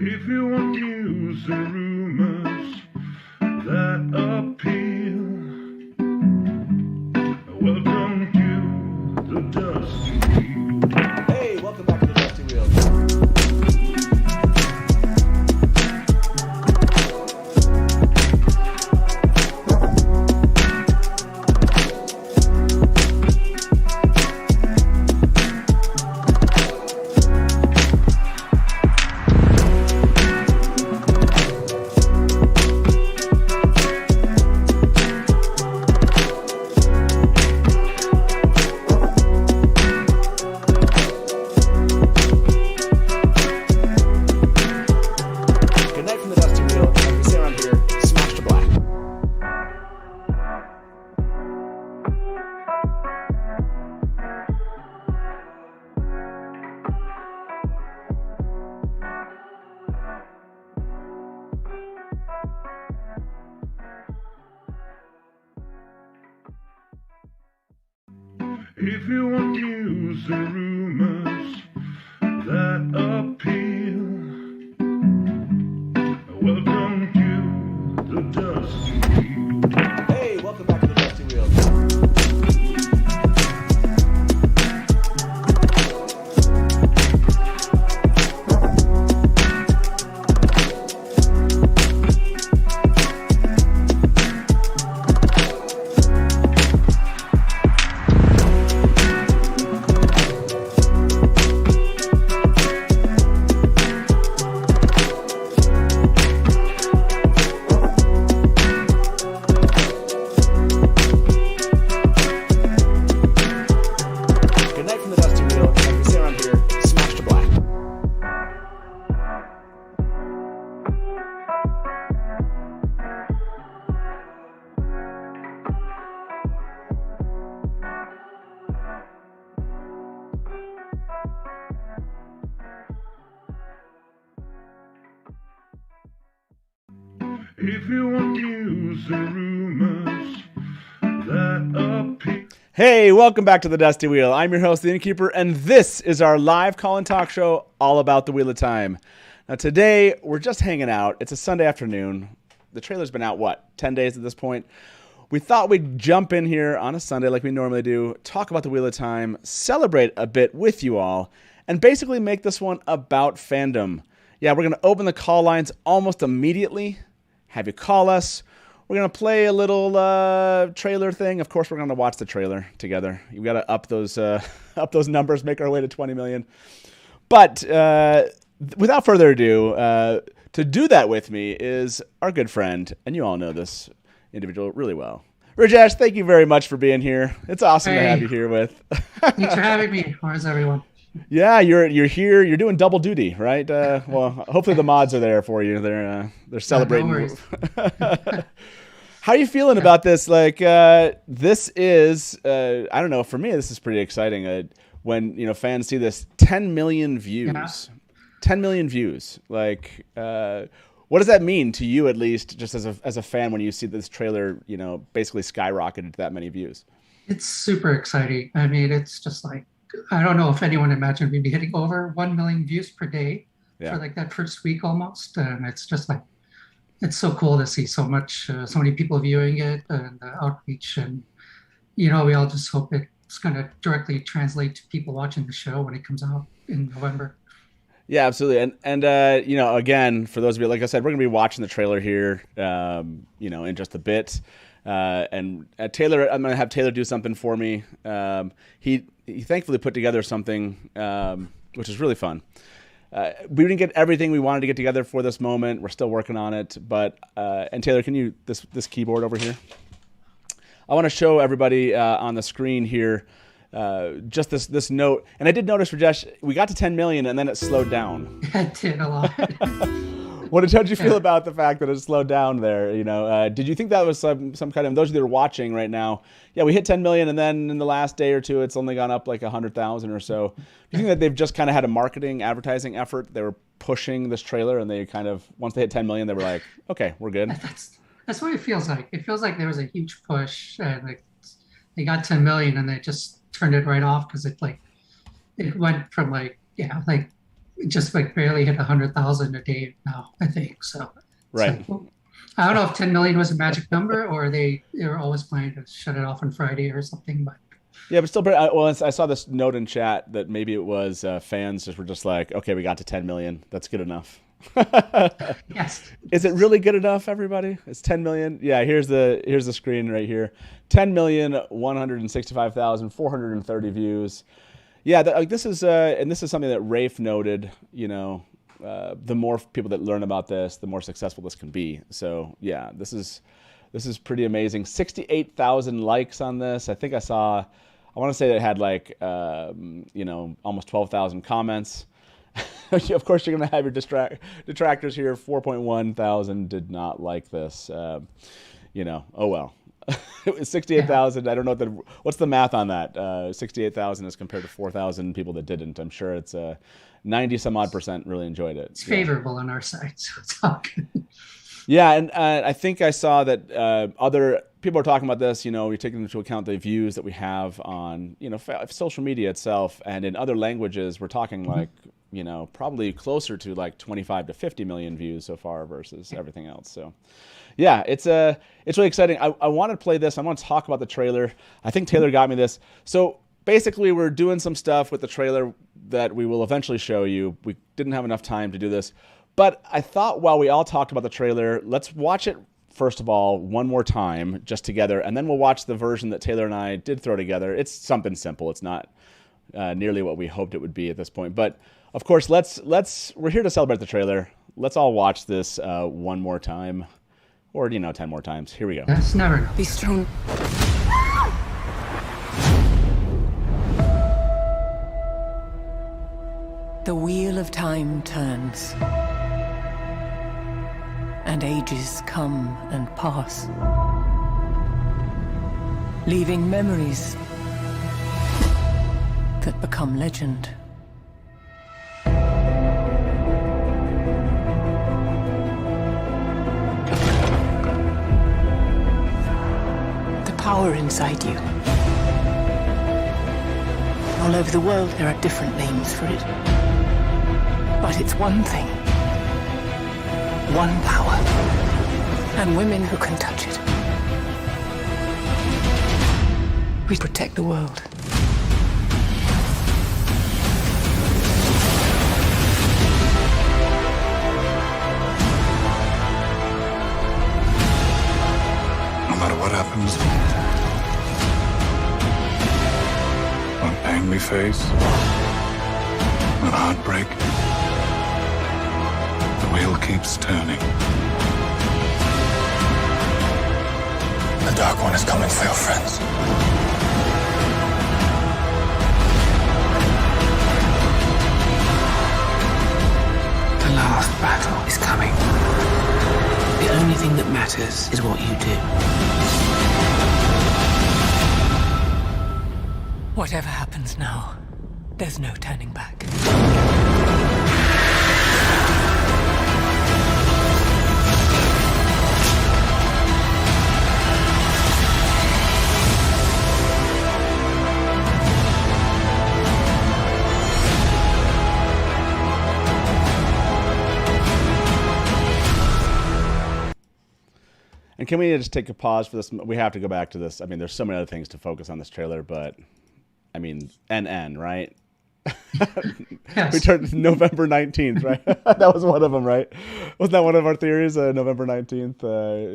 If you want news and rumors that appeal, welcome to the Dusty Wheel. Hey, welcome back to the Dusty Wheel. If you want news and rumors that appeal, welcome to the Dusty Wheel. Hey, welcome back to the Dusty Wheel. If you want news and rumors that appeal. Hey, welcome back to the Dusty Wheel. I'm your host, the Innkeeper, and this is our live call-in talk show all about the Wheel of Time. Now today, we're just hanging out. It's a Sunday afternoon. The trailer's been out, 10 days at this point? We thought we'd jump in here on a Sunday like we normally do, talk about the Wheel of Time, celebrate a bit with you all, and basically make this one about fandom. Yeah, we're going to open the call lines almost immediately, have you call us. We're going to play a little trailer thing. Of course, we're going to watch the trailer together. We've got to up those numbers, make our way to 20 million. But without further ado, to do that with me is our good friend, and you all know this individual really well. Rajesh, thank you very much for being here. It's awesome to have you here with. Thanks for having me. How's everyone? Yeah, you're here. You're doing double duty, right? Well, hopefully the mods are there for you. They're celebrating. No worries. How are you feeling about this? Like, this is I don't know. For me, this is pretty exciting. When fans see this 10 million views, Yeah. 10 million views. Like, what does that mean to you, at least, just as a fan, when you see this trailer, basically skyrocketed to that many views? It's super exciting. I mean, it's just like, I don't know if anyone imagined we'd be hitting over 1 million views per day for like that first week almost. And it's just like, it's so cool to see so many people viewing it and the outreach. And, we all just hope it's going to directly translate to people watching the show when it comes out in November. Yeah, absolutely. And again, for those of you, like I said, we're going to be watching the trailer here, in just a bit. And Taylor, I'm going to have Taylor do something for me. He thankfully put together something, which is really fun. We didn't get everything we wanted to get together for this moment. We're still working on it. But and Taylor, can you this keyboard over here? I want to show everybody on the screen here just this note. And I did notice, Rajesh, we got to 10 million and then it slowed down. It did a lot. How did you feel about the fact that it slowed down there? Did you think that was some kind of, those of you that are watching right now, yeah, we hit 10 million and then in the last day or two, it's only gone up like 100,000 or so. Do you think that they've just kind of had a marketing, advertising effort? They were pushing this trailer and they kind of, once they hit 10 million, they were like, okay, we're good. That's what it feels like. It feels like there was a huge push and like they got 10 million and they just turned it right off because it went from just like barely hit 100,000 a day now, I think. So it's Right. like, well, I don't know if 10 million was a magic number or they were always planning to shut it off on Friday or something, but Yeah, but still, well, I saw this note in chat that maybe it was fans just were just like, okay, we got to 10 million. That's good enough. yes. Is it really good enough, everybody? It's 10 million. Yeah, here's the screen right here. 10,165,430 views. Yeah, this is and this is something that Rafe noted. The more people that learn about this, the more successful this can be. So yeah, this is pretty amazing. 68,000 likes on this. I think I want to say that it had like almost 12,000 comments. Of course, you're going to have your detractors here. 4.1 thousand did not like this. Oh well. It was 68,000. I don't know what's the math on that. 68,000 as compared to 4,000 people that didn't. I'm sure it's 90 some odd % really enjoyed it. It's favorable on our side, so it's all good. Yeah, and I think I saw that other people are talking about this. You're taking into account the views that we have on social media itself, and in other languages, we're talking like probably closer to like 25 to 50 million views so far versus everything else. So, yeah, it's really exciting. I want to play this. I want to talk about the trailer. I think Taylor got me this. So basically, we're doing some stuff with the trailer that we will eventually show you. We didn't have enough time to do this. But I thought while we all talked about the trailer, let's watch it, first of all, one more time, just together, and then we'll watch the version that Taylor and I did throw together. It's something simple. It's not nearly what we hoped it would be at this point. But, of course, we're here to celebrate the trailer. Let's all watch this one more time, or, 10 more times. Here we go. That's never enough. Be strong. The wheel of time turns, and ages come and pass, leaving memories that become legend. The power inside you. All over the world, there are different names for it. But it's one thing. One power. And women who can touch it. We protect the world. No matter what happens, what pain we face, what heartbreak, the wheel keeps turning. The Dark One is coming for your friends. The last battle is coming. The only thing that matters is what you do. Whatever happens now, there's no turning back. And can we just take a pause for this? We have to go back to this. I mean, there's so many other things to focus on this trailer, but I mean, NN, right? Yes. We turned November 19th, right? That was one of them, right? Wasn't that one of our theories? November 19th.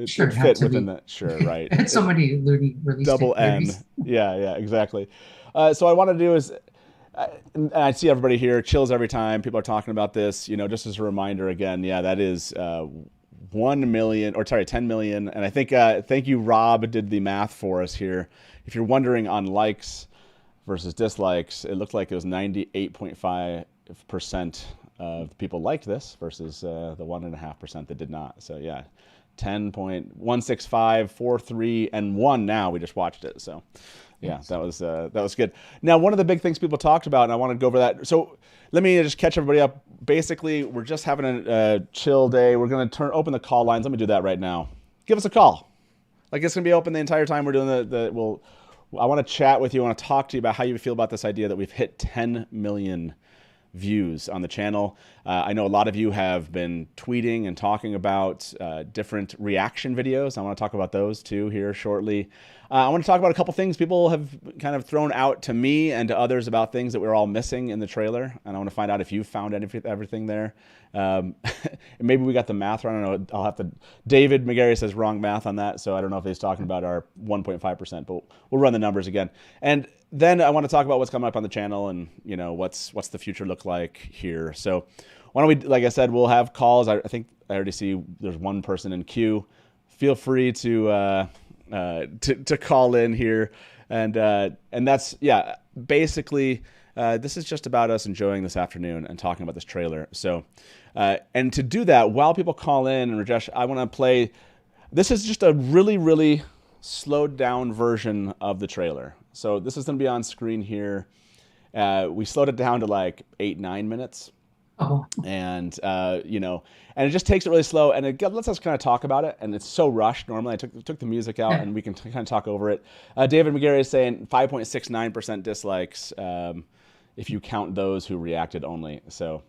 It Sure, it it had fit to within be. that. Sure, right. It's so many loony release Double date N. theories. Yeah, exactly. So what I want to do is, and I see everybody here, chills every time people are talking about this. Just as a reminder again, yeah, that is 10 million. And I think, thank you, Rob, did the math for us here. If you're wondering on likes versus dislikes, it looked like it was 98.5% of people liked this versus the 1.5% that did not. So yeah, 10.165, 43, and 1 now. We just watched it. So yeah, that was good. Now, one of the big things people talked about, and I want to go over that. So let me just catch everybody up. Basically, we're just having a chill day. We're going to open the call lines. Let me do that right now. Give us a call. Like, it's going to be open the entire time we're doing I want to chat with you. I want to talk to you about how you feel about this idea that we've hit 10 million views on the channel. I know a lot of you have been tweeting and talking about different reaction videos. I want to talk about those too here shortly. I want to talk about a couple things people have kind of thrown out to me and to others about things that we're all missing in the trailer. And I want to find out if you found everything there. Maybe we got the math wrong. I don't know. I'll have to. David McGarry says wrong math on that. So I don't know if he's talking about our 1.5%, but we'll run the numbers again. And then I want to talk about what's coming up on the channel and, you know, what's the future look like here. So why don't we, like I said, we'll have calls. I think I already see there's one person in queue. Feel free to call in here. And that's, yeah, basically, this is just about us enjoying this afternoon and talking about this trailer. So, and to do that, while people call in, and Rajesh, I want to play, this is just a really, really slowed down version of the trailer. So this is going to be on screen here. We slowed it down to like 8-9 minutes. Oh, And, you know, and it just takes it really slow, and it lets us kind of talk about it, and it's so rushed. Normally I took the music out, and we can kind of talk over it. David McGarry is saying 5.69% dislikes if you count those who reacted only. So,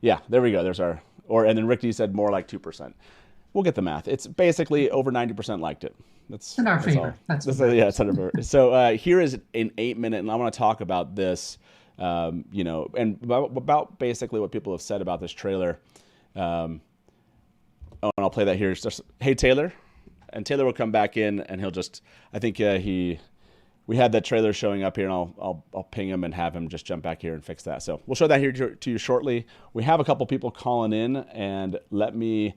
yeah, there we go. There's our, and then Rick D said more like 2%. We'll get the math. It's basically over 90% liked it. That's in our favor. all. That's Yeah, it's under. So here is an 8-minute, and I want to talk about this. You know, and about basically what people have said about this trailer. And I'll play that here. It's just, hey, Taylor. And Taylor will come back in, and he'll just, I think we had that trailer showing up here, and I'll ping him and have him just jump back here and fix that. So we'll show that here to you shortly. We have a couple people calling in, and we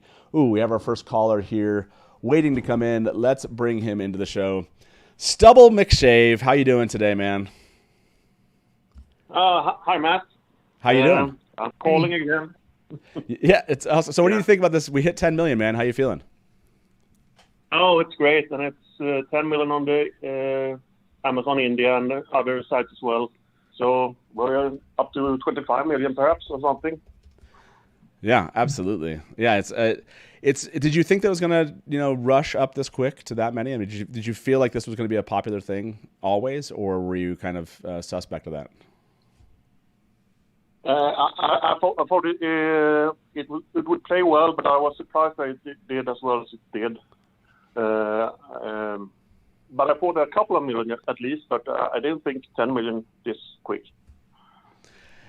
have our first caller here waiting to come in. Let's bring him into the show. Stubble McShave, how you doing today, man? Hi, Matt. How you doing? I'm calling again. Yeah, it's awesome. So what do you think about this? We hit 10 million, man. How you feeling? Oh, it's great. And it's 10 million on the Amazon India and the other sites as well. So we're up to 25 million perhaps or something. Yeah, absolutely. Yeah, it's. Did you think that was gonna, rush up this quick to that many? I mean, did you feel like this was gonna be a popular thing always, or were you kind of suspect of that? I thought it would play well, but I was surprised that it did as well as it did. But I thought a couple of million at least, but I didn't think 10 million this quick.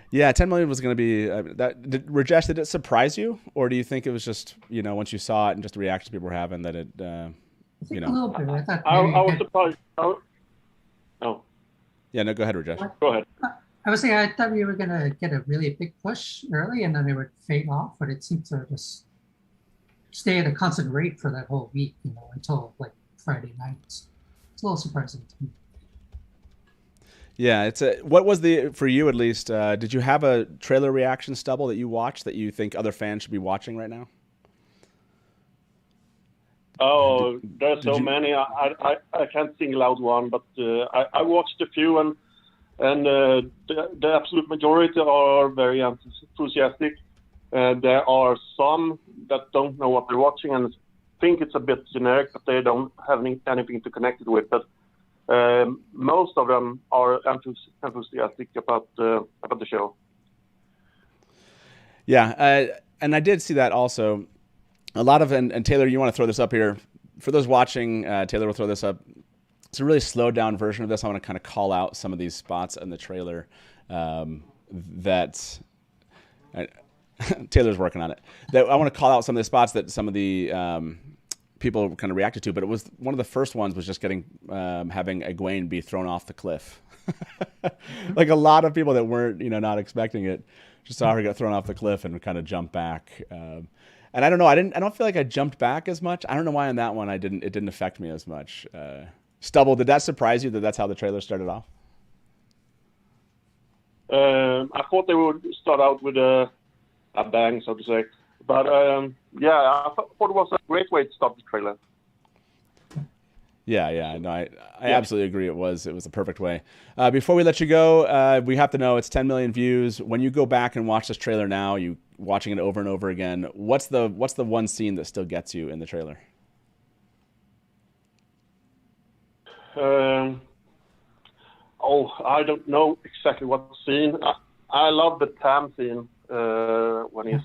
Yeah, 10 million was going to be Rajesh, did it surprise you, or do you think it was just once you saw it and just the reactions people were having that it a little bit. I was surprised. Oh. Yeah, no, go ahead, Rajesh. Go ahead. I was saying I thought we were gonna get a really big push early and then it would fade off, but it seemed to just stay at a constant rate for that whole week, until like Friday night. It's a little surprising to me. Yeah, what was for you at least? Did you have a trailer reaction stubble that you watched that you think other fans should be watching right now? Oh, there's so many. I can't single out one, but I watched a few and the absolute majority are very enthusiastic. There are some that don't know what they're watching and think it's a bit generic, but they don't have anything to connect it with. But most of them are enthusiastic about the show. Yeah, and I did see that also. A lot of and Taylor, you want to throw this up here for those watching? Taylor will throw this up. It's a really slowed down version of this. I want to kind of call out some of these spots in the trailer that Taylor's working on it. That I want to call out some of the spots that some of the people kind of reacted to. But it was one of the first ones was just having Egwene be thrown off the cliff. Like a lot of people that weren't not expecting it just saw her get thrown off the cliff and kind of jump back. And I don't know. I don't feel like I jumped back as much. I don't know why on that one it didn't affect me as much. Stubble, did that surprise you that that's how the trailer started off? I thought they would start out with a bang, so to say. But yeah, I thought it was a great way to start the trailer. Yeah. No, I absolutely agree. It was a perfect way. Before we let you go, we have to know it's 10 million views. When you go back and watch this trailer now, you watching it over and over again. What's the one scene that still gets you in the trailer? I don't know exactly what scene. I love the Tam scene when he's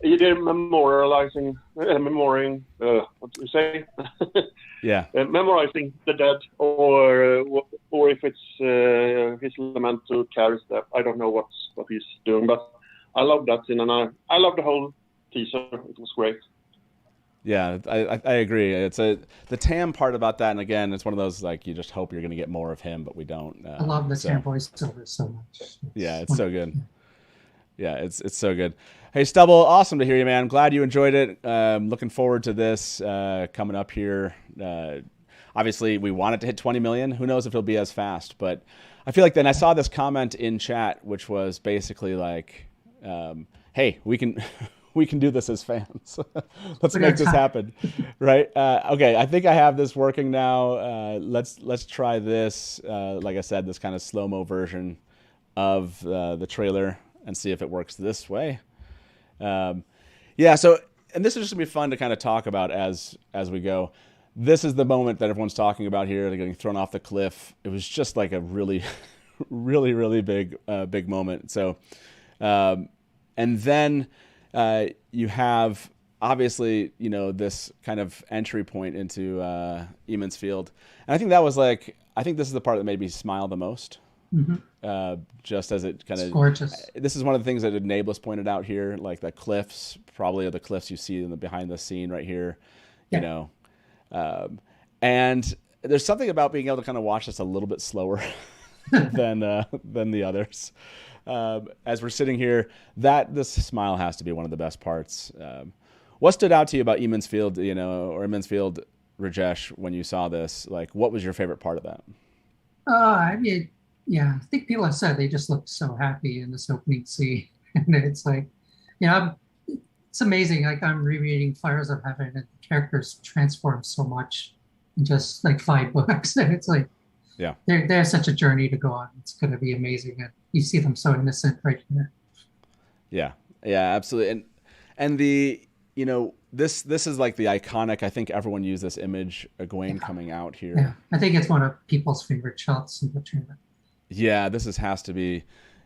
either memorizing, what do you say? Yeah. Memorizing the dead, or if it's his lament to carry step. I don't know what he's doing, but I love that scene, and I love the whole teaser. It was great. Yeah, I agree. It's the Tam part about that, and again, it's one of those like you just hope you're going to get more of him, but we don't. I love the Tam voiceover so much. It's so good. Yeah, it's so good. Hey, Stubble, awesome to hear you, man. I'm glad you enjoyed it. Looking forward to this coming up here. Obviously, we want it to hit 20 million. Who knows if it'll be as fast, but I feel like then I saw this comment in chat, which was basically like, hey, we can do this as fans. Let's make this happen, right? Okay, I think I have this working now. Let's try this. Like I said, this kind of slow-mo version of the trailer and see if it works this way. So, and this is just gonna be fun to kind of talk about as we go. This is the moment that everyone's talking about here. They're getting thrown off the cliff. It was just like a really, really, really big moment. So, and then you have obviously, this kind of entry point into Eamon's Field. And I think that was I think this is the part that made me smile the most. Mm-hmm. Just as it kind of gorgeous. This is one of the things that Enablis pointed out here, like the cliffs, probably are the cliffs you see in the behind the scene right here, and there's something about being able to kind of watch this a little bit slower than the others. As we're sitting here, this smile has to be one of the best parts. What stood out to you about Eamon's Field, or Eamon's Field, Rajesh, when you saw this? Like, what was your favorite part of that? I think people have said they just look so happy in this opening scene. And it's like, it's amazing. Like, I'm rereading Fires of Heaven, and the characters transform so much in just like 5 books. And it's like, they're such a journey to go on. It's going to be amazing. And you see them so innocent right here. Yeah, absolutely. And the, this is like the iconic, I think everyone used this image, Egwene coming out here. Yeah, I think it's one of people's favorite shots in the trailer. Yeah, this has to be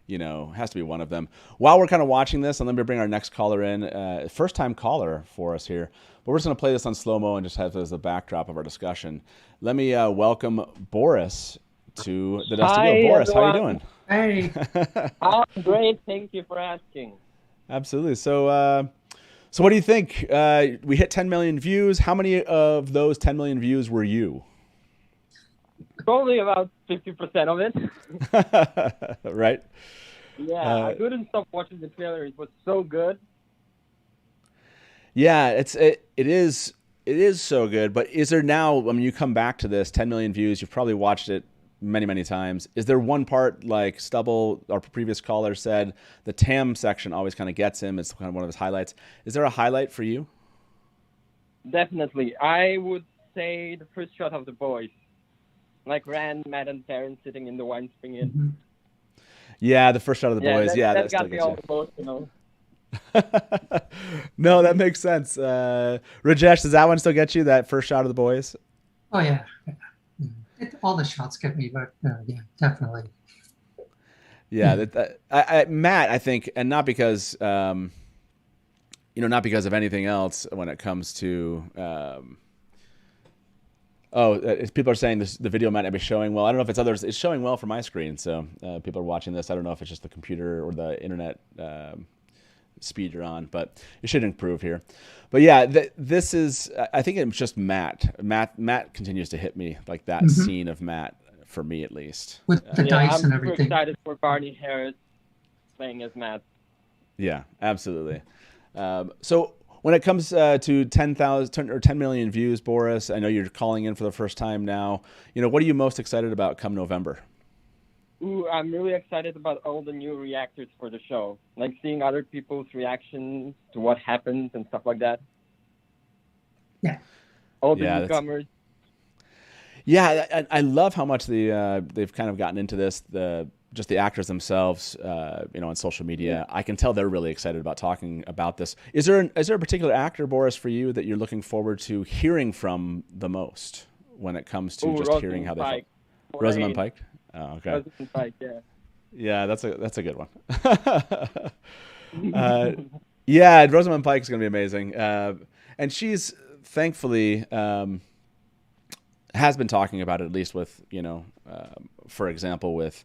one of them. While we're kind of watching this, and let me bring our next caller in, first time caller for us here. But we're just going to play this on slow-mo and just have it as a backdrop of our discussion. Let me welcome Boris to the Dusty Wheel. Boris, everyone. How you doing? Hey. I'm great. Thank you for asking. Absolutely. So what do you think? We hit 10 million views. How many of those 10 million views were you? Probably about 50% of it. Right? Yeah, I couldn't stop watching the trailer. It was so good. Yeah, it is so good. But is there now, I mean, you come back to this, 10 million views, you've probably watched it many, many times. Is there one part, like Stubble, our previous caller, said, the Tam section always kind of gets him? It's kind of one of his highlights. Is there a highlight for you? Definitely. I would say the first shot of the boys. Like Rand, Matt, and Terrence sitting in the wine spring inn. Mm-hmm. Yeah, the first shot of the boys. That got me all emotional. No, that makes sense. Rajesh, does that one still get you, that first shot of the boys? Oh, yeah. All the shots get me, but yeah, definitely. Yeah, Matt, I think, and not because, not because of anything else when it comes to... people are saying the video might not be showing well. I don't know if it's others. It's showing well for my screen, so people are watching this. I don't know if it's just the computer or the internet speed you're on, but it should improve here. But yeah, this is. I think it's just Matt. Matt continues to hit me, like that scene of Matt, for me at least. With the dice and everything. I'm super excited for Barney Harris playing as Matt. Yeah, absolutely. So. When it comes to 10,000 or 10 million views, Boris, I know you're calling in for the first time now. What are you most excited about come November? Ooh, I'm really excited about all the new reactors for the show, like seeing other people's reactions to what happens and stuff like that. Yeah. All the newcomers. Yeah, I love how much they've kind of gotten into this. Just the actors themselves, on social media. I can tell they're really excited about talking about this. Is there a particular actor, Boris, for you that you're looking forward to hearing from the most when it comes to hearing how they feel? Rosamund Pike? Oh, okay. Rosamund Pike, yeah. Yeah, that's a good one. Yeah, Rosamund Pike is going to be amazing. And she's thankfully has been talking about it, at least with, for example, with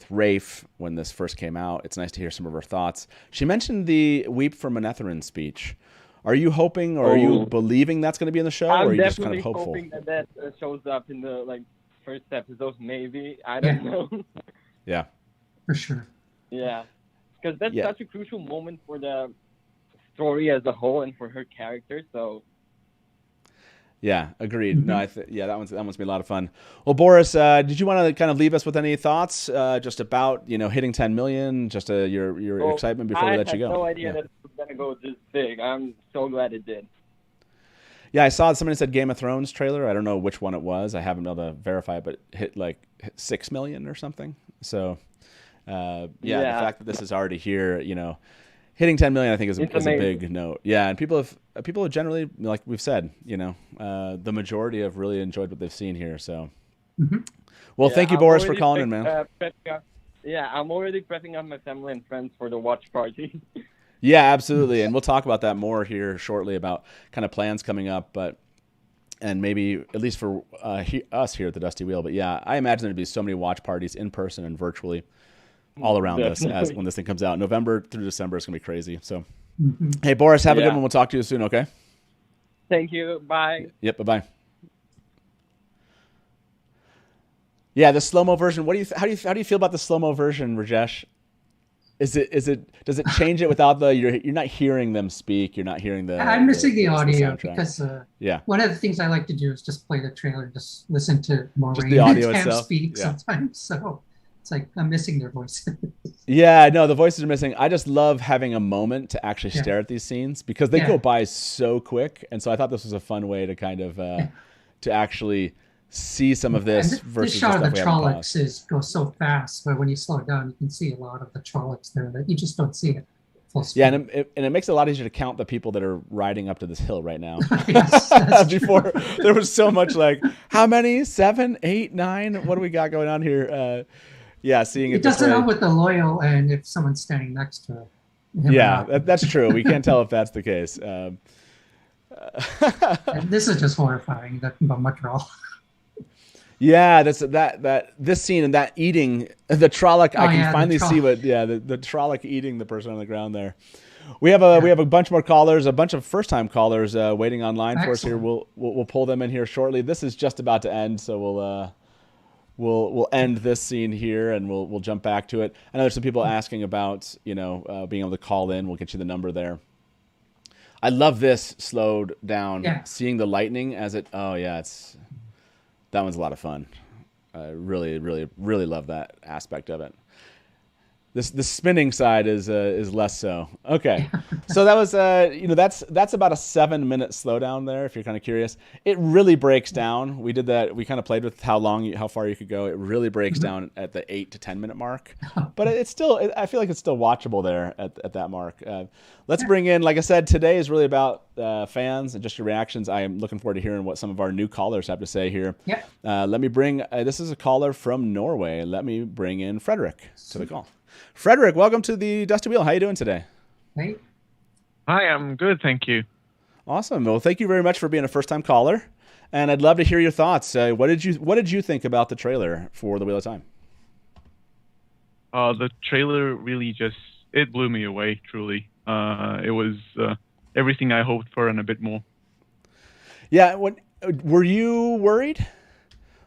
Rafe when this first came out. It's nice to hear some of her thoughts. She mentioned the Weep for Manetheren speech. Are you hoping or are you believing that's going to be in the show, or are you just kind of hopeful? I'm definitely hoping that shows up in the first episode, maybe. I don't know. Yeah. For sure. Yeah. Because that's such a crucial moment for the story as a whole and for her character, so... Yeah, agreed. No, that one's gonna be a lot of fun. Well, Boris, did you want to kind of leave us with any thoughts just about hitting 10 million? Just your excitement before we let you go. I had no idea that it was gonna go this big. I'm so glad it did. Yeah, I saw somebody said Game of Thrones trailer. I don't know which one it was. I haven't been able to verify it, but hit 6 million or something. So, the fact that this is already here, hitting 10 million, I think is a big note. Yeah, and people have generally, like we've said, the majority have really enjoyed what they've seen here. So, well, thank you, Boris, for calling in, man. I'm already prepping up my family and friends for the watch party. Yeah, absolutely, and we'll talk about that more here shortly about kind of plans coming up, and maybe at least for us here at the Dusty Wheel. But yeah, I imagine there'd be so many watch parties in person and virtually all around us when this thing comes out. November through December is going to be crazy. So, hey, Boris, have a good one. We'll talk to you soon, okay? Thank you. Bye. Yep, bye-bye. Yeah, the slow-mo version. How do you feel about the slow-mo version, Rajesh? Does it change it without you're not hearing them speak, you're not hearing I'm missing the audio because yeah. One of the things I like to do is just play the trailer, just listen to Maureen the audio and Cam itself. speak sometimes. So it's like I'm missing their voices. Yeah, no, the voices are missing. I just love having a moment to actually stare at these scenes because they go by so quick. And so I thought this was a fun way to kind of to actually see some of this versus the shot of the Trollocs goes so fast, but when you slow it down, you can see a lot of the Trollocs there that you just don't see it full speed. Yeah, and it makes it a lot easier to count the people that are riding up to this hill right now. Before there was so much how many? 7, 8, 9? What do we got going on here? Seeing it doesn't help with the loyal and if someone's standing next to him. Yeah, that's true. We can't tell if that's the case. And this is just horrifying. That Montreal. Yeah, this scene and that eating the Trolloc. I can finally see the Trolloc eating the person on the ground there. We have a bunch more callers, a bunch of first time callers waiting online for us here. We'll pull them in here shortly. This is just about to end, so we'll end this scene here and we'll jump back to it. I know there's some people asking about being able to call in. We'll get you the number there. I love this slowed down, seeing the lightning as it. Oh yeah, that one's a lot of fun. I really, really, really love that aspect of it. The spinning side is less so. Okay, so that was that's about a 7-minute slowdown there. If you're kind of curious, it really breaks down. We did that. We kind of played with how far you could go. It really breaks down at the 8 to 10 minute mark, but it's still. I feel like it's still watchable there at that mark. Let's bring in. Like I said, today is really about fans and just your reactions. I am looking forward to hearing what some of our new callers have to say here. Yeah. Let me bring. This is a caller from Norway. Let me bring in Frederick to the call. Frederick, welcome to the Dusty Wheel. How are you doing today? Hey. Hi, I'm good, thank you. Awesome. Well, thank you very much for being a first-time caller, and I'd love to hear your thoughts. What did you think about the trailer for The Wheel of Time? The trailer really it blew me away. Truly, it was everything I hoped for and a bit more. Yeah. Were you worried?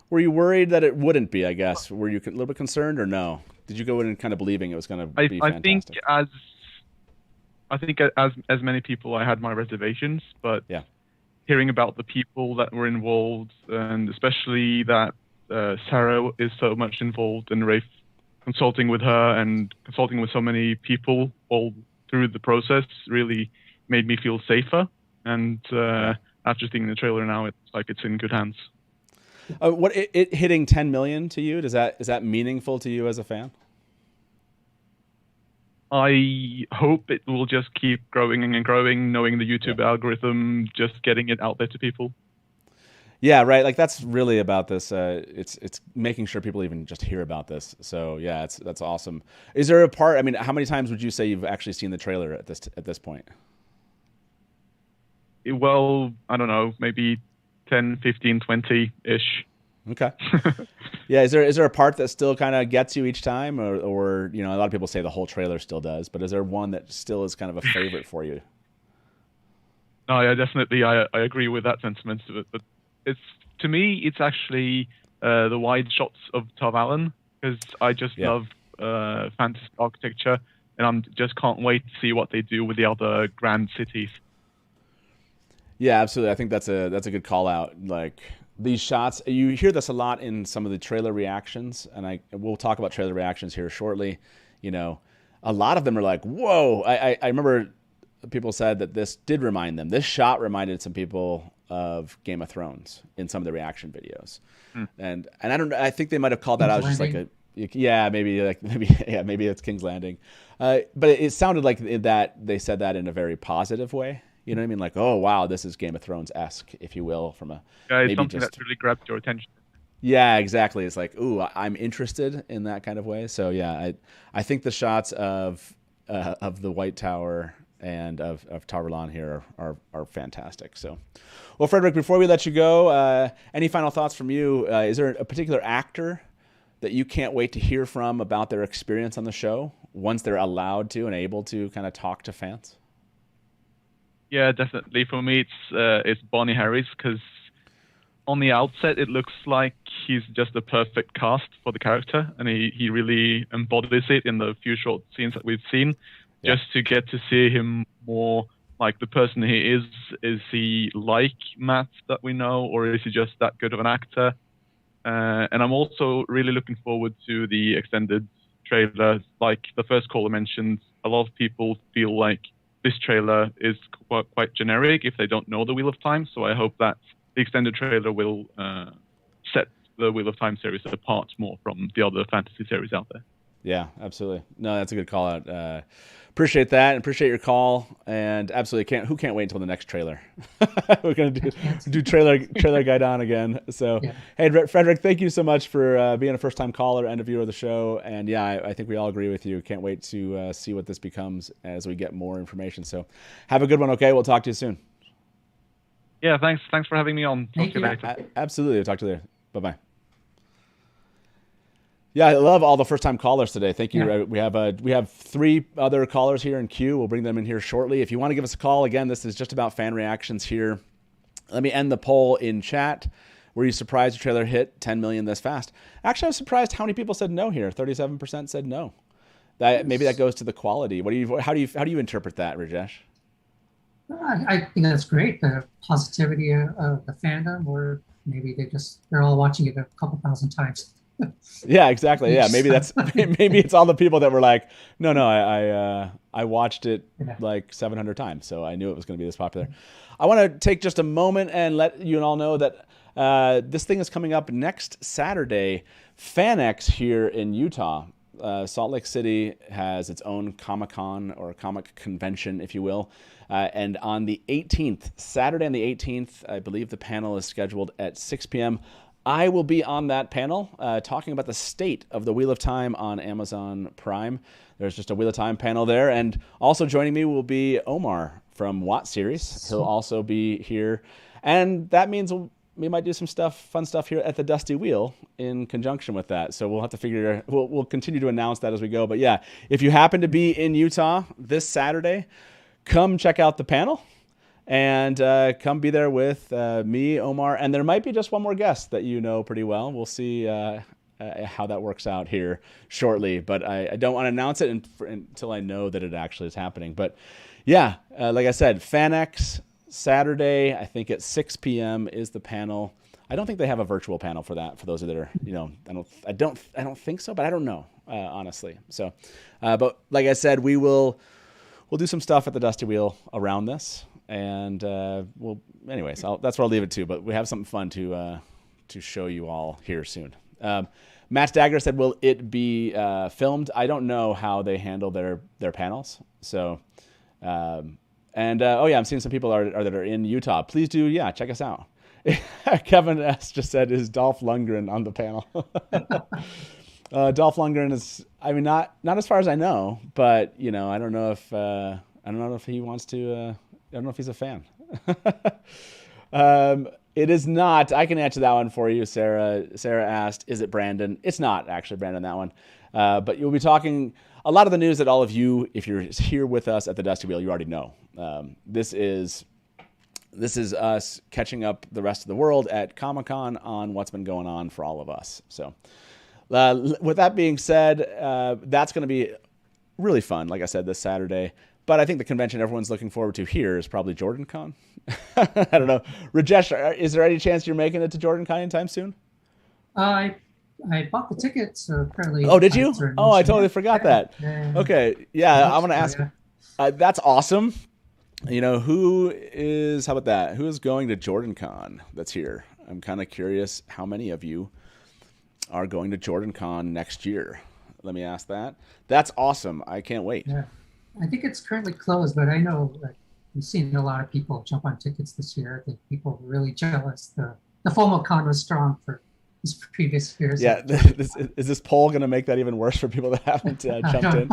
Were you worried that it wouldn't be? I guess. Were you a little bit concerned, or no? Did you go in and kind of believing it was going to be fantastic? I think as many people, I had my reservations, but hearing about the people that were involved, and especially that Sarah is so much involved, and Rafe consulting with her and consulting with so many people all through the process, really made me feel safer. And after seeing the trailer now, it's like it's in good hands. It hitting 10 million to you, is that meaningful to you as a fan? I hope it will just keep growing and growing, knowing the YouTube algorithm, just getting it out there to people. Yeah, right. Like that's really about this. It's making sure people even just hear about this. So yeah, that's awesome. Is there a part? I mean, how many times would you say you've actually seen the trailer at this point? Well, I don't know, maybe 10, 15, 20-ish. Okay. Yeah, is there a part that still kind of gets you each time, or a lot of people say the whole trailer still does, but is there one that still is kind of a favorite for you? No, yeah, definitely. I agree with that sentiment. But to me, it's actually the wide shots of Tar Valon, because I just love fantasy architecture, and I just can't wait to see what they do with the other grand cities. Yeah, absolutely. I think that's a good call out. Like these shots, you hear this a lot in some of the trailer reactions, and we'll talk about trailer reactions here shortly. A lot of them are like, "Whoa!" I remember people said that this did remind them. This shot reminded some people of Game of Thrones in some of the reaction videos, and I think they might have called that out as just like maybe it's King's Landing, but it sounded like that they said that in a very positive way. You know what I mean? Like, oh wow, this is Game of Thrones-esque, if you will, from a it's something that really grabbed your attention. Yeah, exactly. It's like, ooh, I'm interested in that kind of way. So yeah, I think the shots of the White Tower and of Tar Valon here are fantastic. So, well, Frederick, before we let you go, any final thoughts from you? Is there a particular actor that you can't wait to hear from about their experience on the show once they're allowed to and able to kind of talk to fans? Yeah, definitely. For me, it's Bonnie Harris, because on the outset, it looks like he's just a perfect cast for the character, and he really embodies it in the few short scenes that we've seen. Yeah. Just to get to see him more like the person he is. Is he like Matt that we know, or is he just that good of an actor? And I'm also really looking forward to the extended trailer. Like the first caller mentioned, a lot of people feel like this trailer is quite generic if they don't know the Wheel of Time. So I hope that the extended trailer will set the Wheel of Time series apart more from the other fantasy series out there. Yeah, absolutely. No, that's a good call out. Appreciate that, and appreciate your call. And absolutely who can't wait until the next trailer? We're gonna do trailer guide on again. So Hey, Frederick, thank you so much for being a first time caller and a viewer of the show. And yeah, I think we all agree with you. Can't wait to see what this becomes as we get more information. So have a good one. Okay, we'll talk to you soon. Yeah, thanks for having me on. Talk to you later. Absolutely. We'll talk to you later. Bye-bye. Yeah, I love all the first-time callers today. Thank you. Yeah. We have 3 other callers here in queue. We'll bring them in here shortly. If you want to give us a call, again, this is just about fan reactions here. Let me end the poll in chat. Were you surprised your trailer hit 10 million this fast? Actually, I was surprised how many people said no here. 37% said no. Maybe that goes to the quality. How do you interpret that, Rajesh? I think that's great. The positivity of the fandom, or maybe they're all watching it a couple thousand times. Yeah, exactly. Yeah, maybe it's all the people that were like, no, I watched it like 700 times, so I knew it was going to be this popular. I want to take just a moment and let you all know that this thing is coming up next Saturday. FanX here in Utah. Salt Lake City has its own Comic-Con or comic convention, if you will. And on the 18th, Saturday on the 18th, I believe the panel is scheduled at 6 p.m. I will be on that panel talking about the state of the Wheel of Time on Amazon Prime. There's just a Wheel of Time panel there. And also joining me will be Omar from Watt Series. He'll also be here. And that means we might do some fun stuff here at the Dusty Wheel in conjunction with that. So we'll have to we'll continue to announce that as we go. But yeah, if you happen to be in Utah this Saturday, come check out the panel. And come be there with me, Omar, and there might be just one more guest that you know pretty well. We'll see how that works out here shortly, but I don't want to announce it until I know that it actually is happening. But yeah, like I said, FanX Saturday, I think at 6 p.m. is the panel. I don't think they have a virtual panel for that. For those that are, I don't think so, but I don't know honestly. So, but like I said, we'll do some stuff at the Dusty Wheel around this. And anyways, that's where I'll leave it to. But we have something fun to show you all here soon. Matt Dagger said, "Will it be filmed?" I don't know how they handle their panels. So, I'm seeing some people that are in Utah. Please do, check us out. Kevin S. just said, is Dolph Lundgren on the panel? Dolph Lundgren is, I mean, not as far as I know, but I don't know if he wants to. I don't know if he's a fan. It is not. I can answer that one for you, Sarah. Sarah asked, "Is it Brandon?" It's not actually Brandon, that one. But you'll be talking a lot of the news that all of you, if you're here with us at the Dusty Wheel, you already know. This is us catching up the rest of the world at Comic-Con on what's been going on for all of us. So with that being said, that's going to be really fun, like I said, this Saturday. But I think the convention everyone's looking forward to here is probably JordanCon. I don't know. Rajesh, is there any chance you're making it to JordanCon anytime soon? I bought the tickets fairly. Oh, did you? Oh, I totally forgot that. Okay. Yeah, I'm going to ask. That's awesome. Who is, how about that? Who is going to JordanCon that's here? I'm kind of curious how many of you are going to JordanCon next year. Let me ask that. That's awesome. I can't wait. Yeah. I think it's currently closed, but I know we've seen a lot of people jump on tickets this year. I think people were really jealous. The FOMO-con was strong for these previous years. Yeah. Is this poll going to make that even worse for people that haven't jumped in?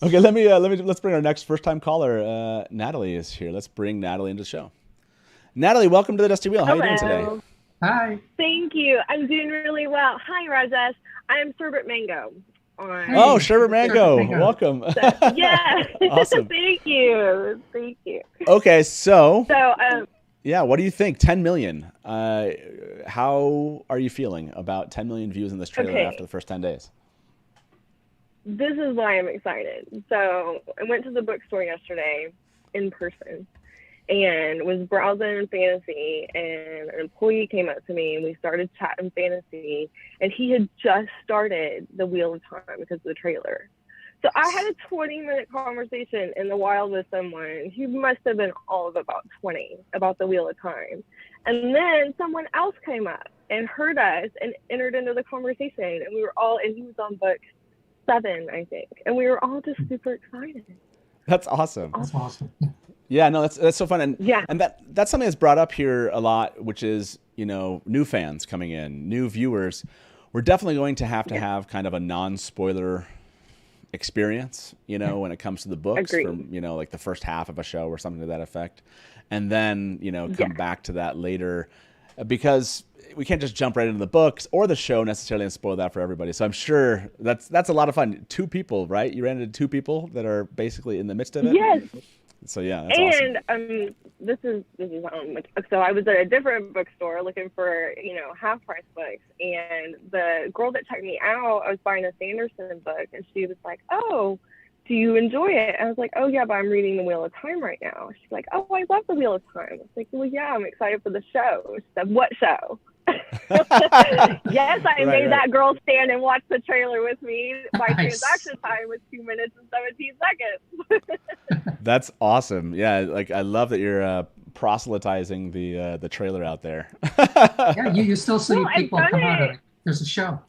Okay, let's bring our next first-time caller. Natalie is here. Let's bring Natalie into the show. Natalie, welcome to the Dusty Wheel. How are you doing today? Hi. Thank you. I'm doing really well. Hi, Rajesh. I am Sherbet Mango. Oh, Sherbet Mango. Welcome. Yeah. Awesome. Thank you. Okay, so yeah, what do you think? 10 million. How are you feeling about 10 million views in this trailer after the first 10 days? This is why I'm excited. So I went to the bookstore yesterday in person and was browsing fantasy, and an employee came up to me and we started chatting fantasy, and he had just started the Wheel of Time because of the trailer. So I had a 20-minute conversation in the wild with someone who must have been all of about 20 about the Wheel of Time. And then someone else came up and heard us and entered into the conversation, and we were all, and he was on book 7, I think, and we were all just super excited. That's awesome. That's awesome. Yeah, no, that's so fun, and yeah, and that's something that's brought up here a lot, which is new fans coming in, new viewers. We're definitely going to have kind of a non-spoiler experience, when it comes to the books. From like the first half of a show or something to that effect, and then come back to that later, because we can't just jump right into the books or the show necessarily and spoil that for everybody. So I'm sure that's a lot of fun. 2 people, right? You ran into 2 people that are basically in the midst of it. Yes. So yeah, that's awesome. And this is so I was at a different bookstore looking for half price books, and the girl that checked me out, I was buying a Sanderson book, and she was like, "Oh, do you enjoy it?" And I was like, "Oh yeah, but I'm reading the Wheel of Time right now." She's like, "Oh, I love the Wheel of Time." I was like, "Well, yeah, I'm excited for the show." She said, "What show?" Yes, I made that girl stand and watch the trailer with me. My transaction time was 2 minutes and 17 seconds. That's awesome. Yeah, like I love that you're proselytizing the trailer out there. Yeah, you still see people come out of it. There's a show.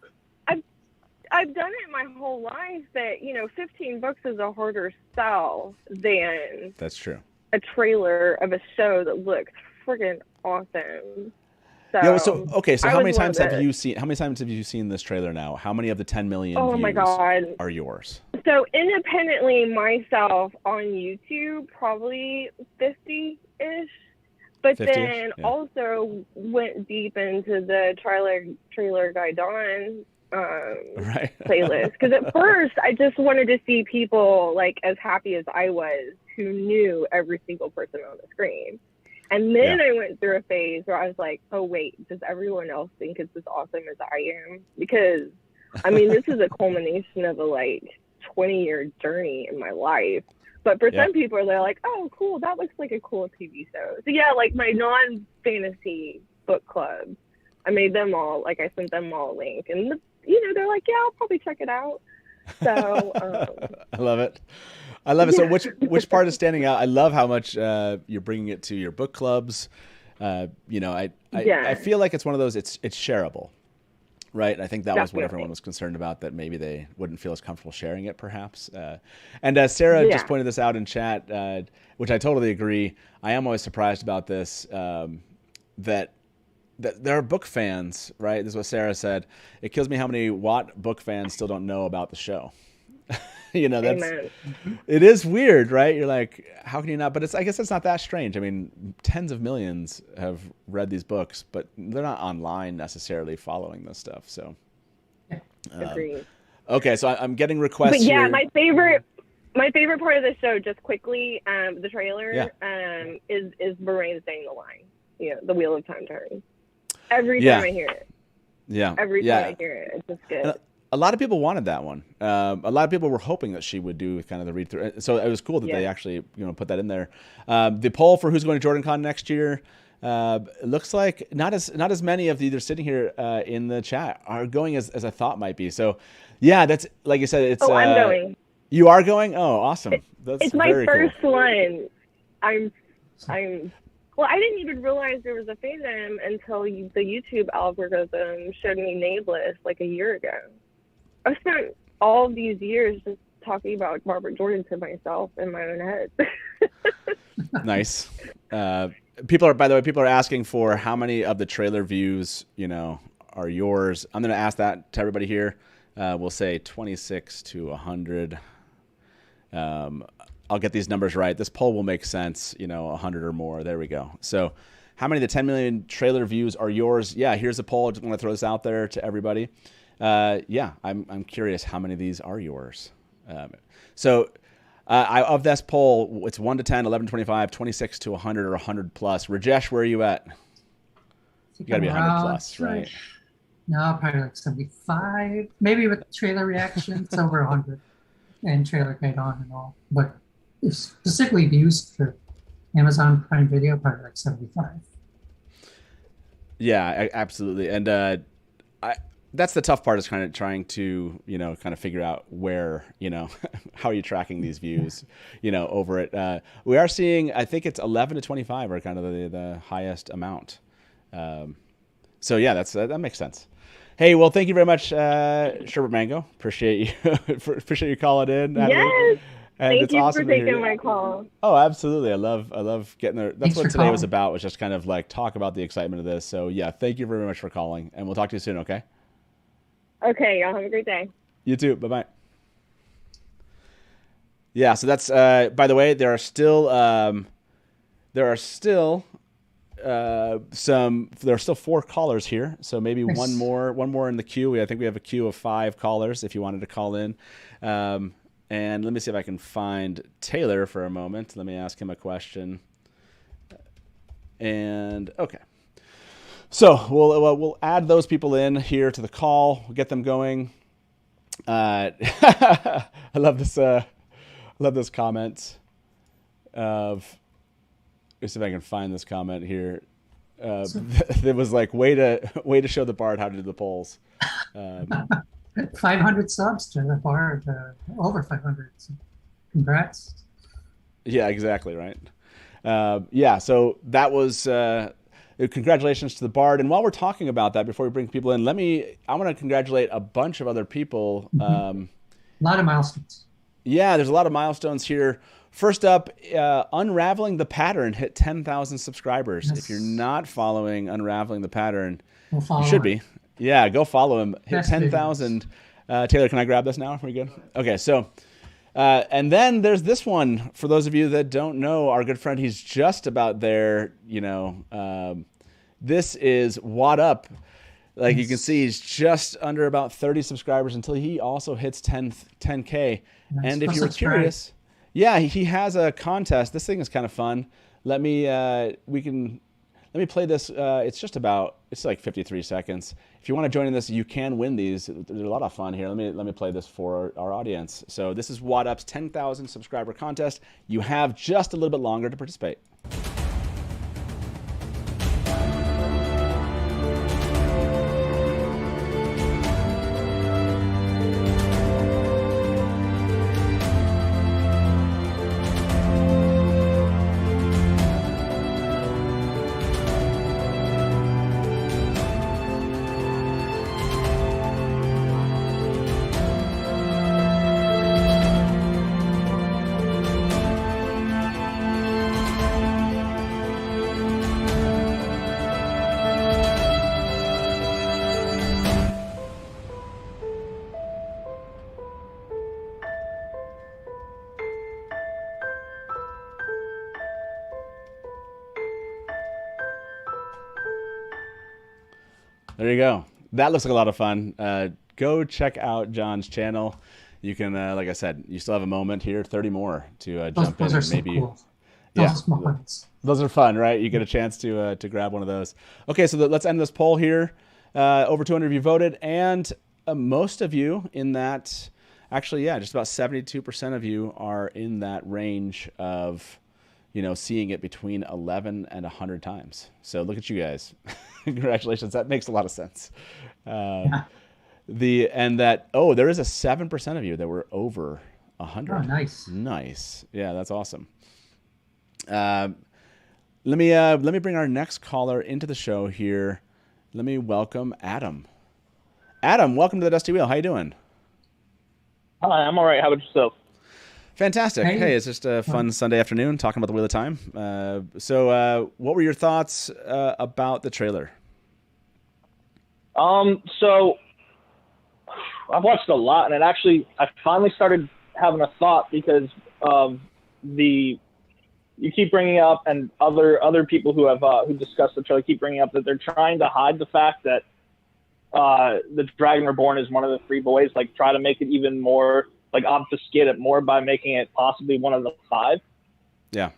I've done it my whole life. That 15 books is a harder sell than that's true. A trailer of a show that looks friggin' awesome. So, so how many times have you seen this trailer now? How many of the 10 million views are yours? So independently myself on YouTube, probably 50-ish. But 50-ish? Then also went deep into the trailer Guy Dawn playlist. Because at first I just wanted to see people like as happy as I was who knew every single person on the screen. And then I went through a phase where I was like, oh, wait, does everyone else think it's as awesome as I am? Because, I mean, this is a culmination of a, 20-year journey in my life. But for some people, they're like, oh, cool, that looks like a cool TV show. So, yeah, my non-fantasy book club, I made them all, I sent them all a link. And, they're like, yeah, I'll probably check it out. So I love it. I love it. So which part is standing out? I love how much you're bringing it to your book clubs. I feel like it's one of those, it's shareable, right? I think that was what everyone was concerned about, that maybe they wouldn't feel as comfortable sharing it perhaps. And Sarah just pointed this out in chat, which I totally agree. I am always surprised about this, that there are book fans, right? This is what Sarah said. It kills me how many Watt book fans still don't know about the show. It is weird, right? You're like, how can you not? But I guess it's not that strange. I mean, tens of millions have read these books, but they're not online necessarily following this stuff. So, agreed. Okay, so I'm getting requests. But yeah, here. my favorite part of the show, just quickly, the trailer, is Moraine saying the line. The Wheel of Time turns. Every time I hear it. Yeah. Every time I hear it, it's just good. A lot of people wanted that one. A lot of people were hoping that she would do kind of the read through. So it was cool that they actually put that in there. The poll for who's going to JordanCon next year. It looks like not as many of the either sitting here in the chat are going as I thought might be. So yeah, that's like you said. It's I'm going. You are going? Oh, awesome! It's my first one. Well, I didn't even realize there was a fandom until the YouTube algorithm showed me Nameless like a year ago. I spent all these years just talking about Barbara Jordan to myself in my own head. Nice. People are asking for how many of the trailer views, are yours. I'm going to ask that to everybody here. We'll say 26 to 100. I'll get these numbers right. This poll will make sense, 100 or more. There we go. So how many of the 10 million trailer views are yours? Yeah, here's a poll. I just want to throw this out there to everybody. I'm curious how many of these are yours. Of this poll, it's 1 to 10, 11 to 25, 26 to 100, or 100 plus. Rajesh, where are you at? You got to be 100 plus, right? No, probably like 75. Maybe with trailer reactions, over 100. And trailer guide on and all. But specifically views for Amazon Prime Video, probably like 75. Yeah, absolutely. And that's the tough part, is kind of trying to, kind of figure out where, how are you tracking these views, over it. We are seeing, I think it's 11 to 25 are kind of the highest amount. So yeah, that makes sense. Hey, well, thank you very much, Sherbet Mango. Appreciate you calling in. Yes. And thank it's you awesome for taking my call. Oh, absolutely. I love getting there. That's what today was about, was just kind of like talk about the excitement of this. So yeah, thank you very much for calling, and we'll talk to you soon, okay? Okay, y'all have a great day. You too. Bye-bye. Yeah, so that's by the way, there are still 4 callers here, so maybe one more in the queue. I think we have a queue of 5 callers if you wanted to call in. And let me see if I can find Taylor for a moment. Let me ask him a question. And okay, so we'll add those people in here to the call. We'll get them going. I love this comment of. Let's see if I can find this comment here. It was like way to show the Bard how to do the polls. 500 subs to the Bard, over 500. So congrats. Yeah, exactly right. So that was congratulations to the Bard. And while we're talking about that, before we bring people in, I want to congratulate a bunch of other people. A lot of milestones. Yeah, there's a lot of milestones here. First up, Unraveling the Pattern hit 10,000 subscribers. Yes. If you're not following Unraveling the Pattern, you should be. Yeah, go follow him. Hit 10,000. Taylor, can I grab this now? Are we good? Okay, so, and then there's this one. For those of you that don't know, our good friend, he's just about there. This is What Up. Like you can see, he's just under about 30 subscribers until he also hits 10K. And if you're curious... Yeah, he has a contest. This thing is kind of fun. Let me play this. It's like 53 seconds. If you want to join in this, you can win these. There's a lot of fun here. Let me play this for our audience. So this is What Up's 10,000 subscriber contest. You have just a little bit longer to participate. There you go. That looks like a lot of fun. Go check out John's channel. You can, like I said, you still have a moment here, 30 more to jump in. Those are Maybe, so cool. Yeah, Those moments. Those are fun, right? You get a chance to grab one of those. Okay, so let's end this poll here. Over 200 of you voted, and most of you in that, actually, yeah, just about 72% of you are in that range of, seeing it between 11 and 100 times. So look at you guys. Congratulations. That makes a lot of sense. Yeah. There is a 7% of you that were over 100. Oh, nice. Nice. Yeah, that's awesome. Let me bring our next caller into the show here. Let me welcome Adam. Adam, welcome to the Dusty Wheel. How you doing? Hi, I'm all right. How about yourself? Fantastic. Hey, it's just a fun Sunday afternoon talking about the Wheel of Time. So what were your thoughts about the trailer? So I've watched a lot, and I finally started having a thought because of you keep bringing up, and other people who have who discussed the trailer keep bringing up that they're trying to hide the fact that the Dragon Reborn is one of the 3 boys. Like, try to make it even more, like, obfuscate it more by making it possibly one of the 5. Yeah.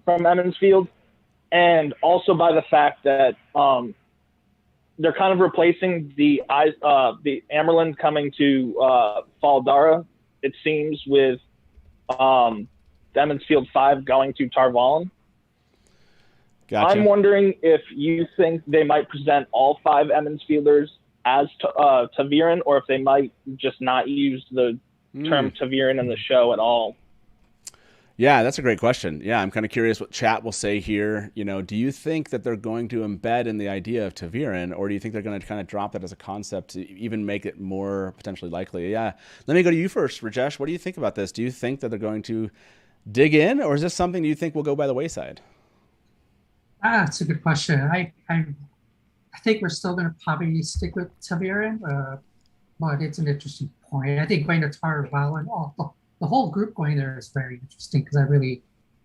From Emmons Field, and also by the fact that they're kind of replacing the Amerlin coming to Fall Dara, it seems, with Emmons Field 5 going to Tar Valon. Gotcha. I'm wondering if you think they might present all 5 Emmons Fielders as Taviran, or if they might just not use the term Taviran in the show at all. Yeah, that's a great question. Yeah, I'm kind of curious what chat will say here. Do you think that they're going to embed in the idea of Taviran, or do you think they're going to kind of drop that as a concept to even make it more potentially likely? Yeah. Let me go to you first, Rajesh. What do you think about this? Do you think that they're going to dig in, or is this something you think will go by the wayside? That's a good question. I think we're still going to probably stick with Taviran, but it's an interesting point. I think going to Tar Valon, the whole group going there is very interesting because that really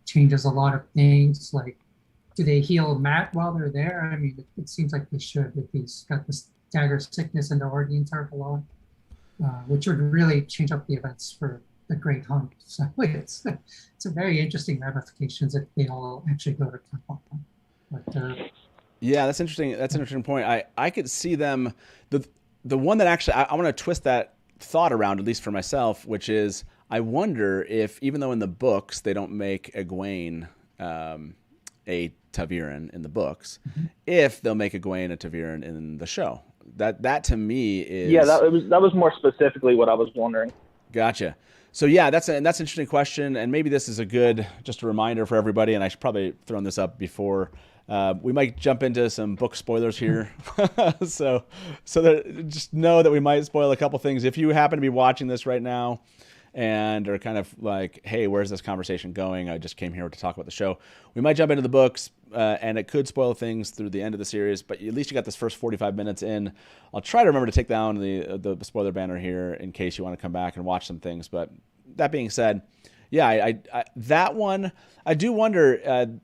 changes a lot of things. Like, do they heal Matt while they're there? I mean, it seems like they should if he's got this dagger sickness and they're already in Tar Valon, which would really change up the events for the Great Hunt. So it's a very interesting ramifications if they all actually go to Tar Valon. But yeah, that's interesting. That's an interesting point. I could see them, the one that actually I want to twist that thought around, at least for myself, which is I wonder if, even though in the books they don't make Egwene a Taviran in the books, if they'll make Egwene a Taviran in the show. That to me is that was more specifically what I was wondering. Gotcha. So yeah, that's an interesting question, and maybe this is just a reminder for everybody. And I should probably thrown this up before. We might jump into some book spoilers here, so that just know that we might spoil a couple things. If you happen to be watching this right now and are kind of like, hey, where's this conversation going? I just came here to talk about the show. We might jump into the books, and it could spoil things through the end of the series, but at least you got this first 45 minutes in. I'll try to remember to take down the spoiler banner here in case you want to come back and watch some things. But that being said, yeah, I that one, I do wonder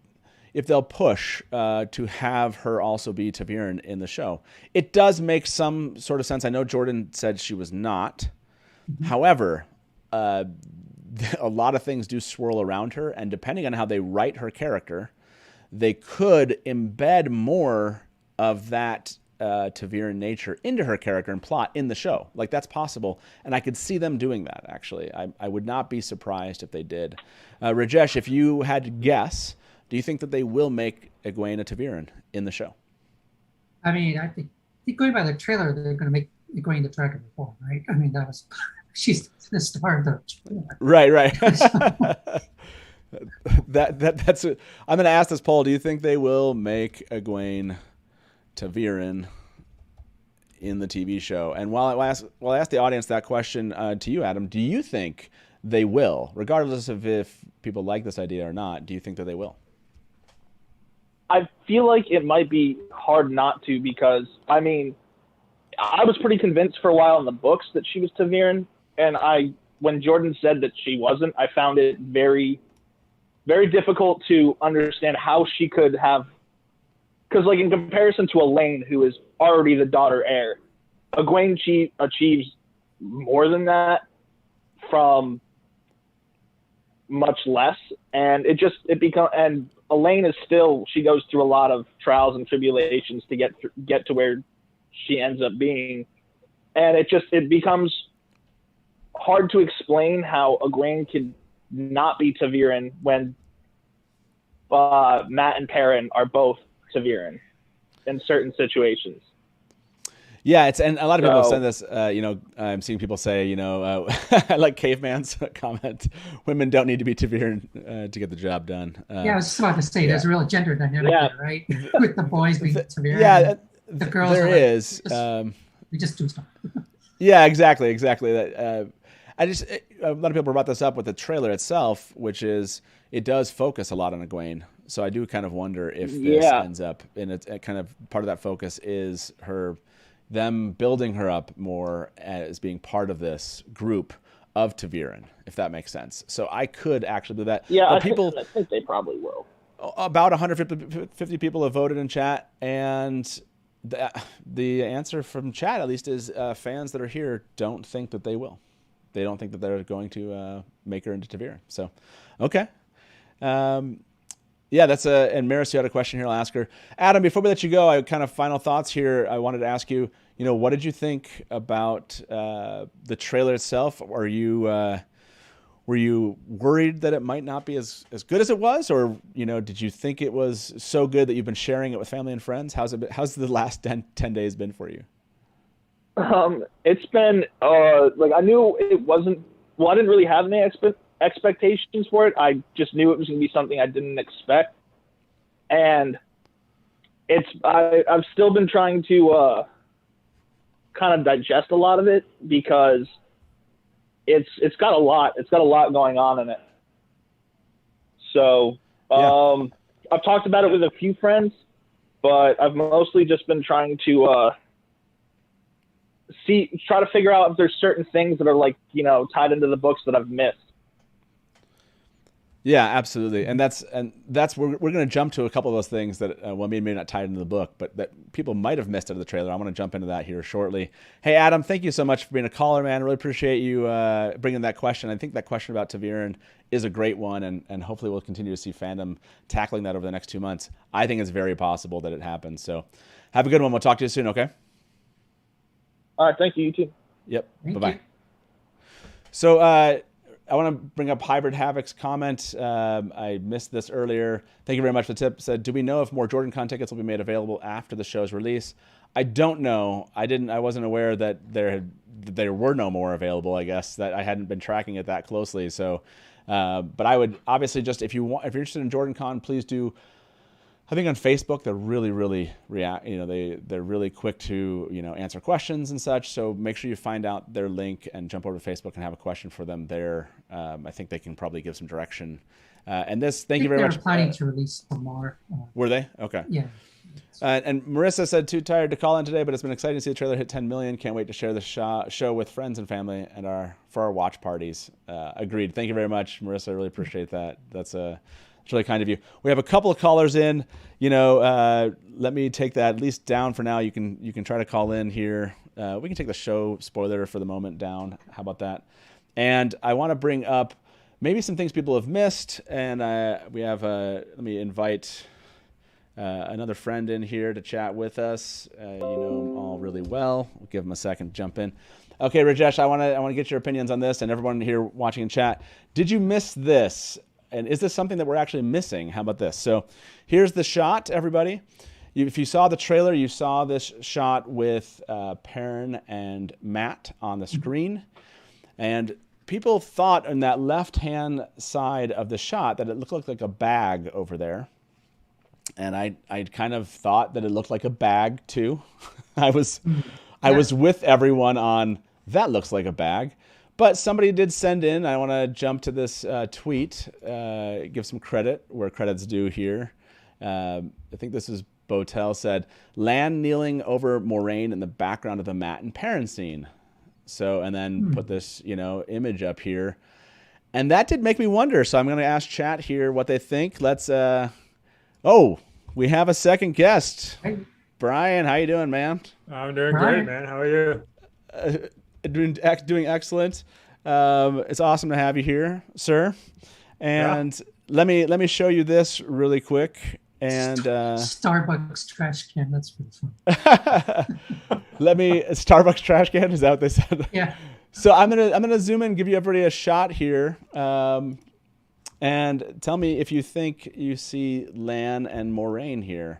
if they'll push to have her also be Taviran in the show. It does make some sort of sense. I know Jordan said she was not. However, a lot of things do swirl around her, and depending on how they write her character, they could embed more of that Taviran nature into her character and plot in the show. Like, that's possible, and I could see them doing that, actually. I would not be surprised if they did. Rajesh, if you had to guess, do you think that they will make Egwene a Taviran in the show? I mean, I think going by the trailer, they're going to make Egwene the Dragon Reborn, right? I mean, she's the star of the trailer. Right. That's I'm going to ask this poll. Do you think they will make Egwene Taviran in the TV show? And while I ask the audience that question to you, Adam, do you think they will, regardless of if people like this idea or not? Do you think that they will? I feel like it might be hard not to, because, I mean, I was pretty convinced for a while in the books that she was Taviran, and when Jordan said that she wasn't, I found it very, very difficult to understand how she could have because like in comparison to Elaine, who is already the daughter heir, Egwene achieves more than that from much less, and and Elaine is still, she goes through a lot of trials and tribulations to get to where she ends up being, and it becomes hard to explain how Egwene could not be Ta'Veren when Matt and Perrin are both Ta'Veren in certain situations. Yeah, and a lot of people have said this. I'm seeing people say, I like Caveman's comment: women don't need to be Ta'Veren to get the job done. I was just about to say, there's a real gender dynamic there, right? With the boys being Ta'Veren. Yeah, the girls there is. We just do stuff. Yeah, exactly. That. A lot of people brought this up with the trailer itself, which is it does focus a lot on Egwene. So I do kind of wonder if this ends up in a kind of part of that focus is them building her up more as being part of this group of Ta'Veren, if that makes sense. So I could actually do that. Yeah, I think they probably will. About 150 people have voted in chat, and the answer from chat, at least, is fans that are here don't think that they will. They don't think that they're going to make her into Ta'Veren. So, okay. Yeah, and Maris, you had a question here. I'll ask her. Adam, before we let you go, final thoughts here. I wanted to ask you, what did you think about the trailer itself? Were you worried that it might not be as good as it was, or did you think it was so good that you've been sharing it with family and friends? How's the last 10 days been for you? It's been I knew it wasn't. Well, I didn't really have any expectations for it. I just knew it was going to be something I didn't expect, and I've still been trying to kind of digest a lot of it because it's got a lot going on in it. So I've talked about it with a few friends, but I've mostly just been trying to try to figure out if there's certain things that are tied into the books that I've missed. Yeah, absolutely, and that's we're going to jump to a couple of those things that maybe not tied into the book, but that people might have missed out of the trailer. I want to jump into that here shortly. Hey, Adam, thank you so much for being a caller, man. Really appreciate you bringing that question. I think that question about Ta'Veren is a great one, and hopefully we'll continue to see fandom tackling that over the next 2 months. I think it's very possible that it happens. So, have a good one. We'll talk to you soon. Okay. All right, thank you. You too. Yep. Bye-bye. So I want to bring up Hybrid Havoc's comment. I missed this earlier. Thank you very much for the tip. Said, do we know if more JordanCon tickets will be made available after the show's release? I don't know. I wasn't aware that there were no more available. I guess that I hadn't been tracking it that closely. So, but I would obviously just if you're interested in JordanCon, please do. I think on Facebook they're really react. They're really quick to answer questions and such. So make sure you find out their link and jump over to Facebook and have a question for them there. I think they can probably give some direction. And this, thank you very much. They're planning to release some more. Were they? Okay. Yeah. And Marissa said, too tired to call in today, but it's been exciting to see the trailer hit 10 million. Can't wait to share the show with friends and family and for our watch parties. Agreed. Thank you very much, Marissa. I really appreciate that. That's really kind of you. We have a couple of callers in. Let me take that at least down for now. You can try to call in here. We can take the show spoiler for the moment down. How about that? And I want to bring up maybe some things people have missed. And we have let me invite another friend in here to chat with us. You know him all really well. We'll give him a second to jump in. Okay, Rajesh, I want to get your opinions on this, and everyone here watching in chat. Did you miss this? And is this something that we're actually missing? How about this? So here's the shot, everybody. If you saw the trailer, you saw this shot with Perrin and Matt on the screen. And people thought on that left-hand side of the shot that it looked like a bag over there. And I kind of thought that it looked like a bag, too. I was with everyone on, that looks like a bag. But somebody did send in, I want to jump to this tweet, give some credit where credit's due here. I think this is Botel said, Lan kneeling over Moraine in the background of the Matt and Perrin scene. So, and then put this, image up here. And that did make me wonder. So I'm going to ask chat here what they think. Let's, we we have a second guest. Hey. Brian, how you doing, man? I'm doing great, man. How are you? Doing excellent. It's awesome to have you here, sir. And let me show you this really quick. And Starbucks trash can. That's pretty fun. Starbucks trash can. Is that what they said? Yeah. So I'm gonna zoom in, give you everybody a shot here, and tell me if you think you see Lan and Moraine here.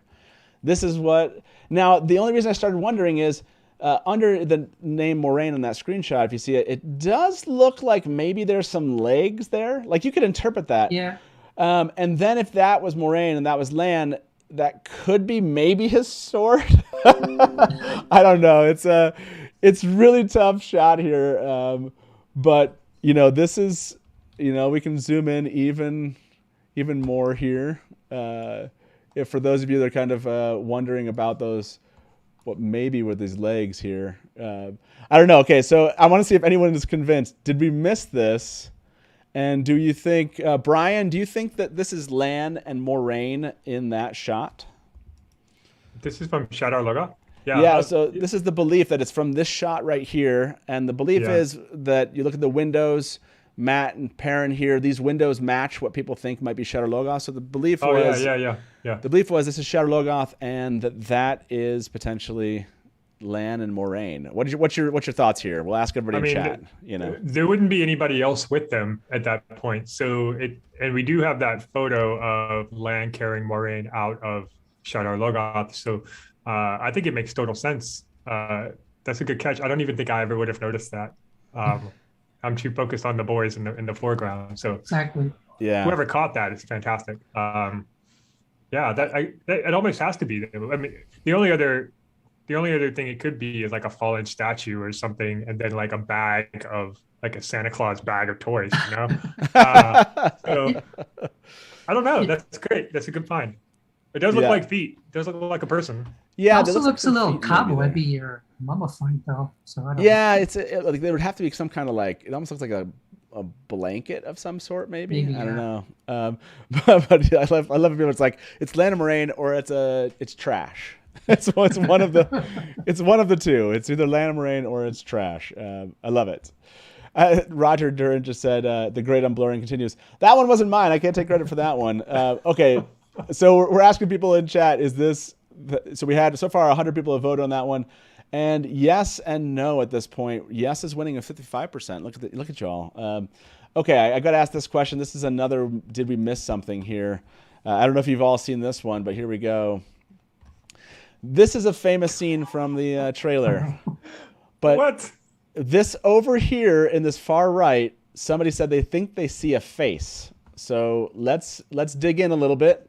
This is what. Now the only reason I started wondering is under the name Moraine on that screenshot, if you see it, it does look like maybe there's some legs there. Like you could interpret that. Yeah. And then if that was Moraine and that was Lan, that could be maybe his sword. I don't know. It's really tough shot here. But this is, we can zoom in even more here. If for those of you that are kind of wondering about what maybe with these legs here. I don't know. Okay. So I want to see if anyone is convinced. Did we miss this? And do you think, Brian, do you think that this is Lan and Moraine in that shot? This is from Shadar Loga? Yeah, so this is the belief that it's from this shot right here. And the belief is that you look at the windows, Matt and Perrin here, these windows match what people think might be Shadar Logoth. So the belief was... Yeah. The belief was this is Shadar Logoth and that is potentially... Lan and Moraine. What's your thoughts here? We'll ask everybody in chat. There wouldn't be anybody else with them at that point. So and we do have that photo of Lan carrying Moraine out of Shadar Logoth. So I think it makes total sense. That's a good catch. I don't even think I ever would have noticed that. I'm too focused on the boys in the foreground. So exactly. Yeah. Whoever caught that is fantastic. It almost has to be. I mean, the only other thing it could be is like a fallen statue or something, and then like a bag of like a Santa Claus bag of toys, So I don't know. That's great. That's a good find. It does look like feet. It does look like a person. Yeah, it also looks a little cobwebby or mummified though. So I don't know. Like there would have to be some kind of like it almost looks like a blanket of some sort, maybe. I don't know. But I love it. It's like it's Lan and Moraine or it's trash. It's one of the two. It's either Lan and Moraine or it's trash. I love it. Roger Duran just said the great unblurring continues. That one wasn't mine. I can't take credit for that one. Okay, so we're asking people in chat. Is this? So we had so far 100 people have voted on that one, and yes and no at this point. Yes is winning at 55%. Look at y'all. Okay, I got to ask this question. This is another. Did we miss something here? I don't know if you've all seen this one, but here we go. This is a famous scene from the trailer. But what? This over here in this far right, somebody said they think they see a face. So let's dig in a little bit.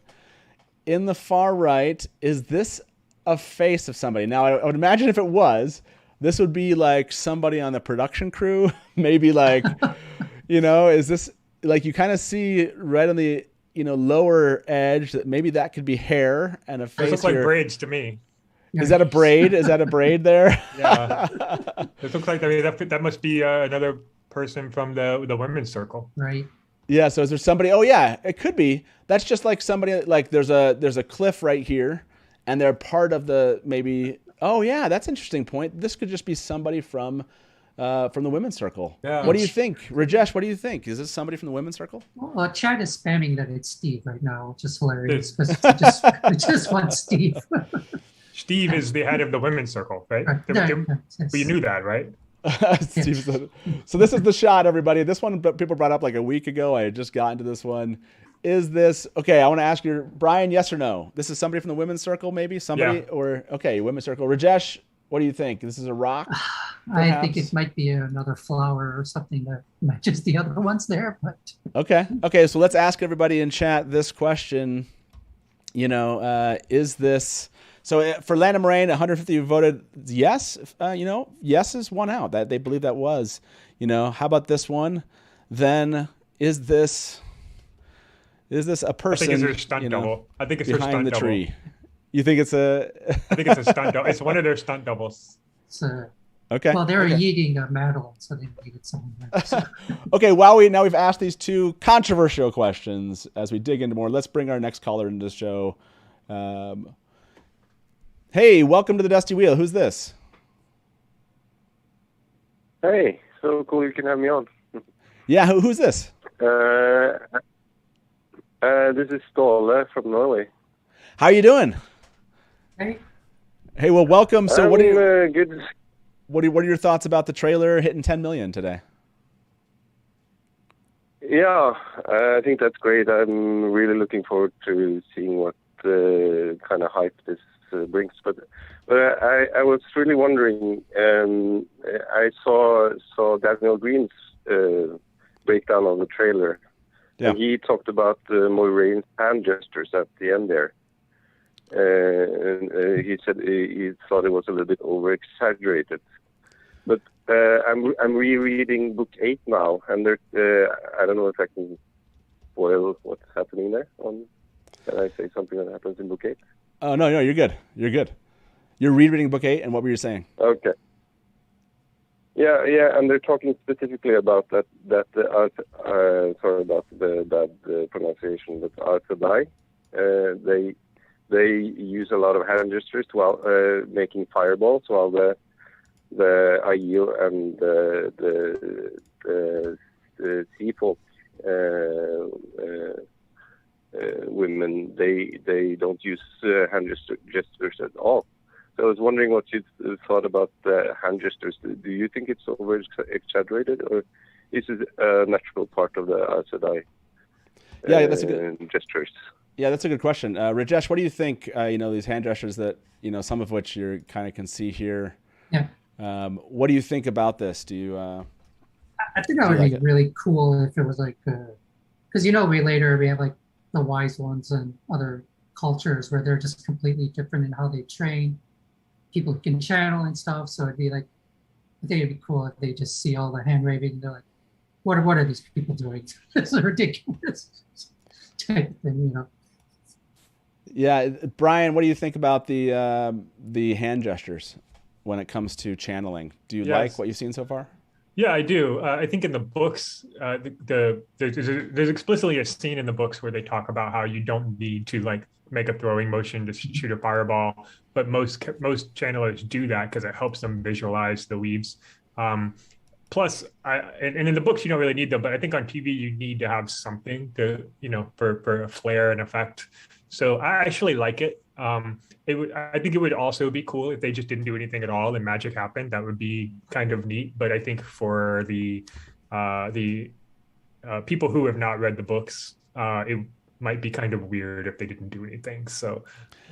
In the far right, is this a face of somebody? Now, I would imagine if it was, this would be like somebody on the production crew. Maybe like, is this like you kind of see right on the lower edge that maybe that could be hair and a face. It looks like braids to me. Is that a braid? Is that a braid there? Yeah. It looks like that must be another person from the women's circle. Right. Yeah. So is there somebody? Oh yeah, it could be. That's just like somebody. Like there's a cliff right here, and they're part of the maybe. Oh yeah, that's an interesting point. This could just be somebody from the women's circle. Yeah. What do you think, Rajesh? What do you think? Is this somebody from the women's circle? Well, chat is spamming that it's Steve right now, which is hilarious because it just wants Steve. Steve is the head of the women's circle, right? Yes. But you knew that, right? Steve said, so this is the shot, everybody. This one people brought up like a week ago. I had just gotten to this one. Is this okay? I want to ask you, Brian, yes or no? This is somebody from the women's circle, maybe somebody or okay, women's circle. Rajesh, what do you think? This is a rock? I think it might be another flower or something that matches the other ones there. But okay. So let's ask everybody in chat this question. Is this? So for Lan and Moraine, 150 voted yes. Yes is one out. That they believe that was. How about this one? Then is this a person? I think it's a stunt double. I think it's her behind stunt the double. tree. You think it's a? I think it's a stunt double. It's one of their stunt doubles. Okay. Well, they're yeeting a Madeline, so they needed someone there. So. Okay. Now we've asked these two controversial questions. As we dig into more, let's bring our next caller into the show. Hey, welcome to the Dusty Wheel. Who's this? Hey, so cool you can have me on. Yeah, who's this? This is Ståle from Norway. How you doing? Hey. Hey, well, welcome. So, what are you? Good. What are your thoughts about the trailer hitting 10 million today? Yeah, I think that's great. I'm really looking forward to seeing what kind of hype this brings. But I was really wondering. I saw Daniel Green's breakdown of the trailer, and he talked about Moiraine's hand gestures at the end there. And he said he thought it was a little bit over exaggerated. But I'm rereading book 8 now, and there's I don't know if I can spoil what's happening there. Can I say something that happens in book 8? Oh no, you're good. You're good. You're rereading book 8, and what were you saying? Okay. Yeah, and they're talking specifically about that. Sorry about the bad pronunciation, but Arthadai. They use a lot of hand gestures while making fireballs, while the Aiel and the sea folk women, they don't use hand gestures at all. So I was wondering what you thought about the hand gestures. Do you think it's over exaggerated, or is it a natural part of the Aes Sedai that's a good gestures? Yeah, that's a good question. Rajesh, what do you think, these hand gestures that, some of which you kind of can see here? Yeah. What do you think about this? Do you? I think that would be really cool if it was like, because we have like the wise ones and other cultures where they're just completely different in how they train. People can channel and stuff, so it'd be like, I think it'd be cool if they just see all the hand waving and they're like, what are these people doing? It's ridiculous type of thing, Yeah, Brian, what do you think about the hand gestures when it comes to channeling? Do you like what you've seen so far? Yeah, I do. I think in the books, there's explicitly a scene in the books where they talk about how you don't need to like make a throwing motion to shoot a fireball, but most channelers do that because it helps them visualize the weaves. Plus, and in the books you don't really need them, but I think on TV you need to have something to for a flare and effect. So I actually like it. I think it would also be cool if they just didn't do anything at all and magic happened. That would be kind of neat. But I think for the people who have not read the books, it might be kind of weird if they didn't do anything. So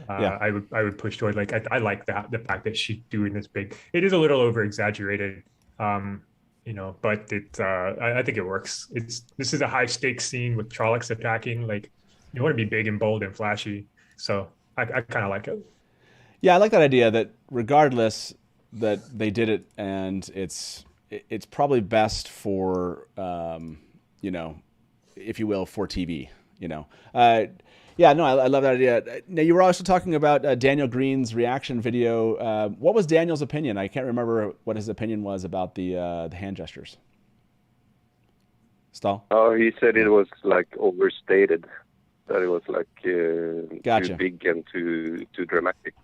I would push toward like I like the fact that she's doing this big. It is a little over exaggerated, but I think it works. This is a high stakes scene with Trollocs attacking. Like you want to be big and bold and flashy. So I kind of like it. Yeah, I like that idea that regardless that they did it, and it's probably best for if you will, for TV. I love that idea. Now you were also talking about Daniel Green's reaction video. What was Daniel's opinion? I can't remember what his opinion was about the hand gestures. Stahl? Oh, he said it was like overstated. That it was like too big and too dramatic.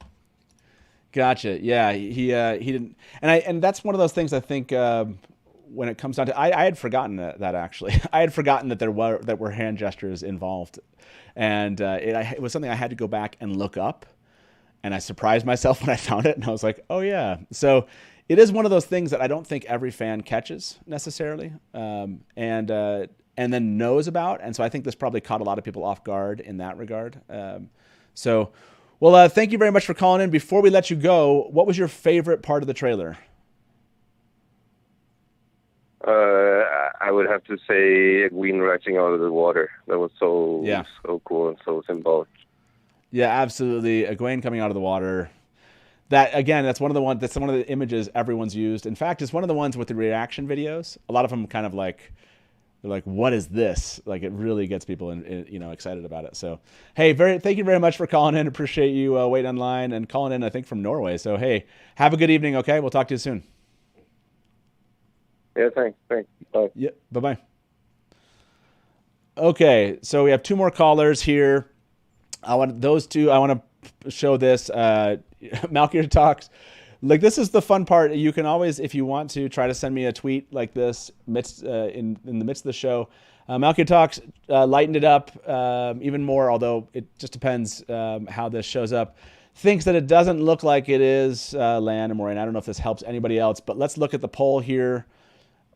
Gotcha. Yeah, he didn't, and that's one of those things I think when it comes down to, I had forgotten that actually. I had forgotten that there were hand gestures involved, and it was something I had to go back and look up, and I surprised myself when I found it, and I was like, oh yeah. So it is one of those things that I don't think every fan catches necessarily, and then knows about. And so I think this probably caught a lot of people off guard in that regard. Thank you very much for calling in. Before we let you go, what was your favorite part of the trailer? I would have to say Egwene rising out of the water. That was so cool and so symbolic. Yeah, absolutely. Egwene coming out of the water. That's one of the images everyone's used. In fact, it's one of the ones with the reaction videos. A lot of them kind of like, they're like, what is this? Like, it really gets people excited about it. So, hey, thank you very much for calling in. Appreciate you waiting online and calling in, I think, from Norway. So, hey, have a good evening, okay? We'll talk to you soon. Yeah, thanks. Bye. Yeah, bye-bye. Okay, so we have two more callers here. I want those two. I want to show this. Malkier Talks. Like, this is the fun part. You can always, if you want to, try to send me a tweet like this in the midst of the show. Malkier Talks lightened it up even more, although it just depends how this shows up. Thinks that it doesn't look like it is Lan and Moraine. I don't know if this helps anybody else, but let's look at the poll here.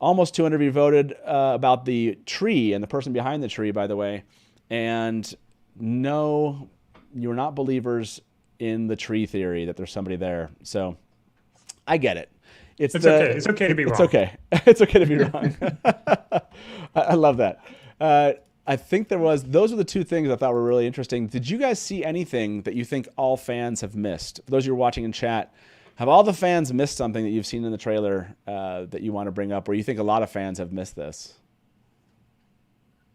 Almost 200 of you voted about the tree and the person behind the tree, by the way. And no, you're not believers in the tree theory that there's somebody there. So I get it. It's okay. It's okay to be wrong. It's okay. It's okay to be wrong. I love that. I think those are the two things I thought were really interesting. Did you guys see anything that you think all fans have missed? For those of you watching in chat, have all the fans missed something that you've seen in the trailer that you want to bring up, or you think a lot of fans have missed this?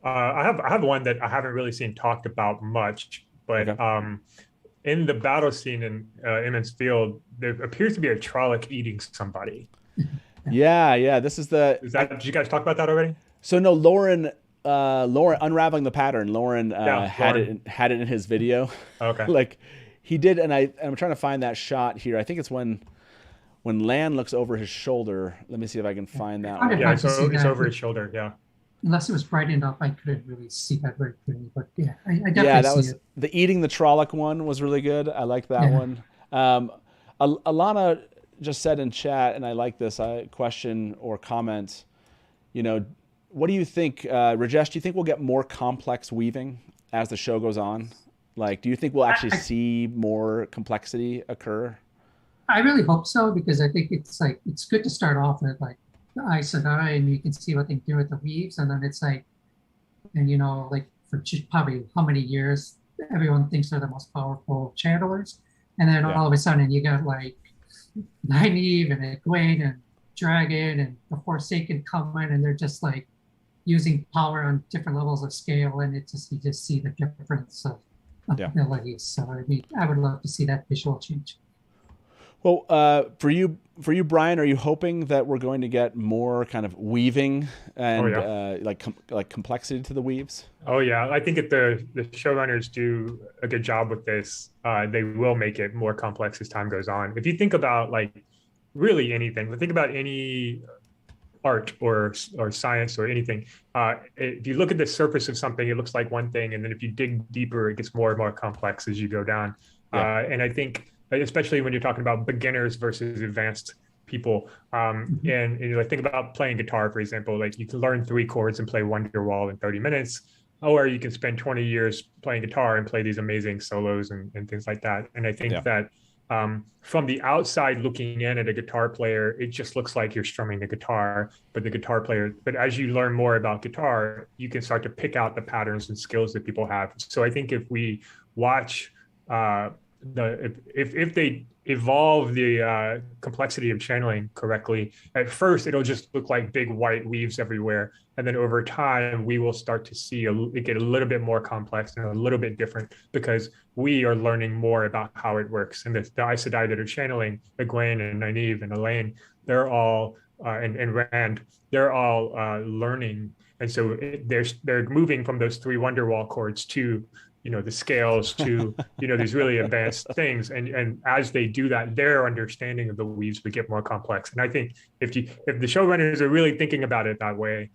I have one that I haven't really seen talked about much, but okay. In the battle scene in Emond's Field, there appears to be a Trolloc eating somebody. Yeah. This is the. Did you guys talk about that already? So no, Lauren unraveling the pattern. Lauren had it in his video. Okay. Like he did, and I'm trying to find that shot here. I think it's when Lan looks over his shoulder. Let me see if I can find that one. Yeah, it's over his shoulder. Yeah. Unless it was brightened up, I couldn't really see that very clearly. But yeah, I definitely see it. The eating the Trolloc one was really good. I like that one. Alana just said in chat, and I like this question or comment. What do you think, Rajesh? Do you think we'll get more complex weaving as the show goes on? Like, do you think we'll actually see more complexity occur? I really hope so, because I think it's good to start off with like the Aes Sedai, and you can see what they do with the weaves, and then it's like, and like for probably how many years everyone thinks they're the most powerful channelers, and then all of a sudden you got like Nynaeve and Egwene and Dragon and the Forsaken come in, and they're just like using power on different levels of scale, and you just see the difference of abilities. So I mean, I would love to see that visual change. Well, for you, Brian, are you hoping that we're going to get more kind of weaving and like complexity to the weaves? Oh yeah, I think if the showrunners do a good job with this, they will make it more complex as time goes on. If you think about like really anything, think about any art or science or anything. If you look at the surface of something, it looks like one thing, and then if you dig deeper, it gets more and more complex as you go down. And I think, especially when you're talking about beginners versus advanced people, and think about playing guitar, for example. Like, you can learn 3 chords and play Wonderwall in 30 minutes, or you can spend 20 years playing guitar and play these amazing solos and things like that. And I think that from the outside looking in at a guitar player, it just looks like you're strumming the guitar, but as you learn more about guitar, you can start to pick out the patterns and skills that people have. So I think if we watch if they evolve the complexity of channeling correctly, at first it'll just look like big white weaves everywhere, and then over time we will start to see it get a little bit more complex and a little bit different, because we are learning more about how it works. And the Aes Sedai that are channeling, Egwene and Nynaeve and Elaine, they're all and Rand, they're all learning, and so they're moving from those 3 Wonderwall chords to the scales to, these really advanced things. And as they do that, their understanding of the weaves would get more complex. And I think if the showrunners are really thinking about it that way,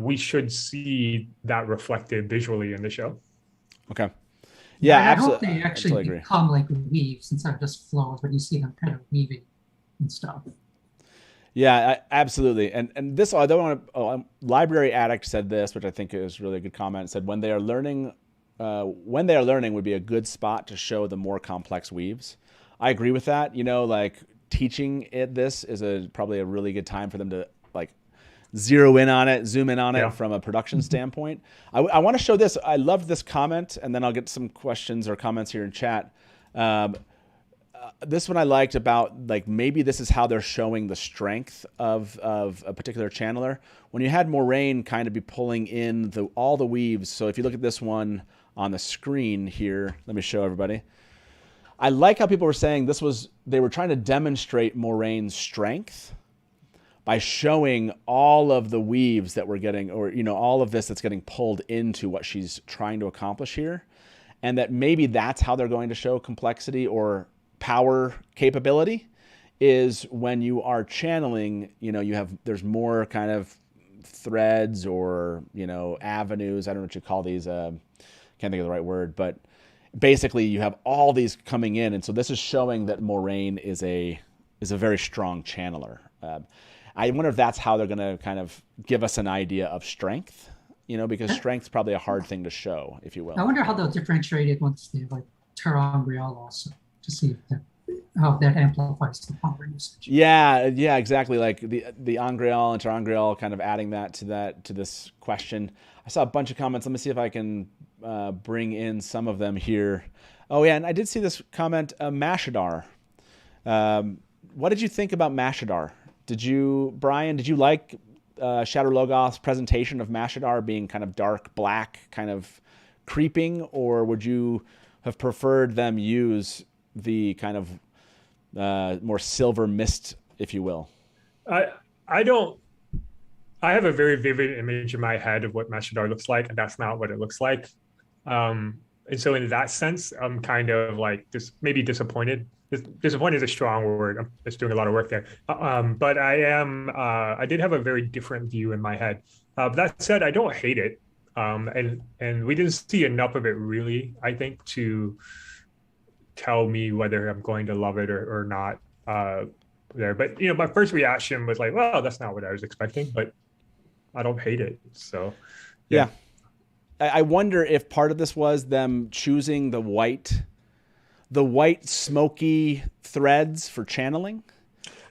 we should see that reflected visually in the show. Okay. Yeah, I hope they actually become like weaves instead of just flows, but you see them kind of weaving and stuff. Yeah, absolutely. And this, I don't want to, Library Addict said this, which I think is really a good comment. It said, when they are learning would be a good spot to show the more complex weaves. I agree with that. Like teaching this is probably a really good time for them to like zoom in on it from a production standpoint. I want to show this. I loved this comment, and then I'll get some questions or comments here in chat. This one I liked about, like, maybe this is how they're showing the strength of a particular channeler. When you had Moraine kind of be pulling in all the weaves. So if you look at this one on the screen here, let me show everybody. I like how people were saying they were trying to demonstrate Moraine's strength by showing all of the weaves that we're getting, or all of this that's getting pulled into what she's trying to accomplish here. and that maybe that's how they're going to show complexity or power capability, is when you are channeling, there's more kind of threads or, avenues. I don't know what you call these. Can't think of the right word, but basically you have all these coming in. And so this is showing that Moiraine is a very strong channeler. I wonder if that's how they're going to kind of give us an idea of strength, because strength's probably a hard thing to show, if you will. I wonder how they'll differentiate it once they like Terangrial also, to see how that amplifies the power usage. Yeah, exactly. Like the Angreal and Terangrial, kind of adding that to this question. I saw a bunch of comments. Let me see if I can bring in some of them here. Oh yeah, and I did see this comment, Mashadar. What did you think about Mashadar? Brian, did you like Shadow Logoth's presentation of Mashadar being kind of dark black, kind of creeping, or would you have preferred them use the kind of more silver mist, if you will? I have a very vivid image in my head of what Mashadar looks like, and that's not what it looks like. And so in that sense, I'm kind of like maybe disappointed. Disappointed is a strong word. I'm just doing a lot of work there. But I did have a very different view in my head. That said, I don't hate it. And we didn't see enough of it really, I think, to tell me whether I'm going to love it or not there. But, my first reaction was like, well, that's not what I was expecting, but I don't hate it. So, yeah. I wonder if part of this was them choosing the white smoky threads for channeling.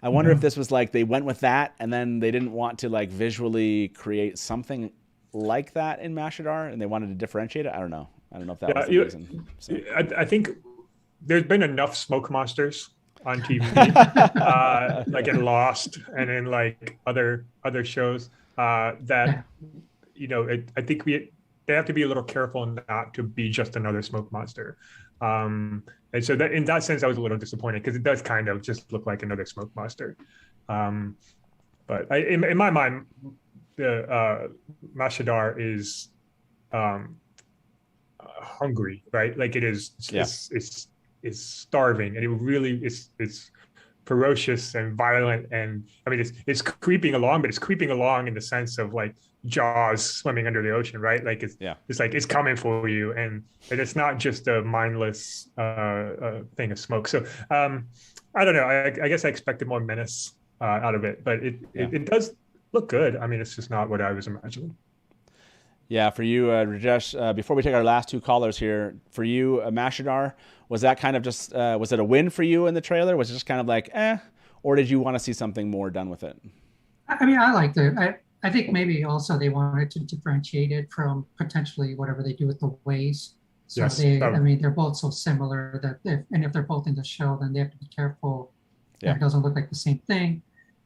I wonder if this was like they went with that and then they didn't want to like visually create something like that in Mashadar and they wanted to differentiate it. I don't know if that was the reason. So. I think there's been enough smoke monsters on TV, like in Lost and in like other shows that I think they have to be a little careful not to be just another smoke monster. And so that in that sense, I was a little disappointed because it does kind of just look like another smoke monster. But in my mind, the Mashadar is hungry, right? Like it is, it's starving, and it really is ferocious and violent. And I mean, it's creeping along, but it's creeping along in the sense of like Jaws swimming under the ocean, right? Like it's like it's coming for you, and it's not just a mindless thing of smoke. So I don't know. I guess I expected more menace out of it, but it does look good. I mean, it's just not what I was imagining. Yeah, for you, Rajesh, before we take our last two callers here, for you, Mashadar, was that kind of just, was it a win for you in the trailer? Was it just kind of like, or did you want to see something more done with it? I mean, I liked it. I think maybe also they wanted to differentiate it from potentially whatever they do with the ways. So I mean, they're both so similar that if they're both in the show, then they have to be careful that it doesn't look like the same thing.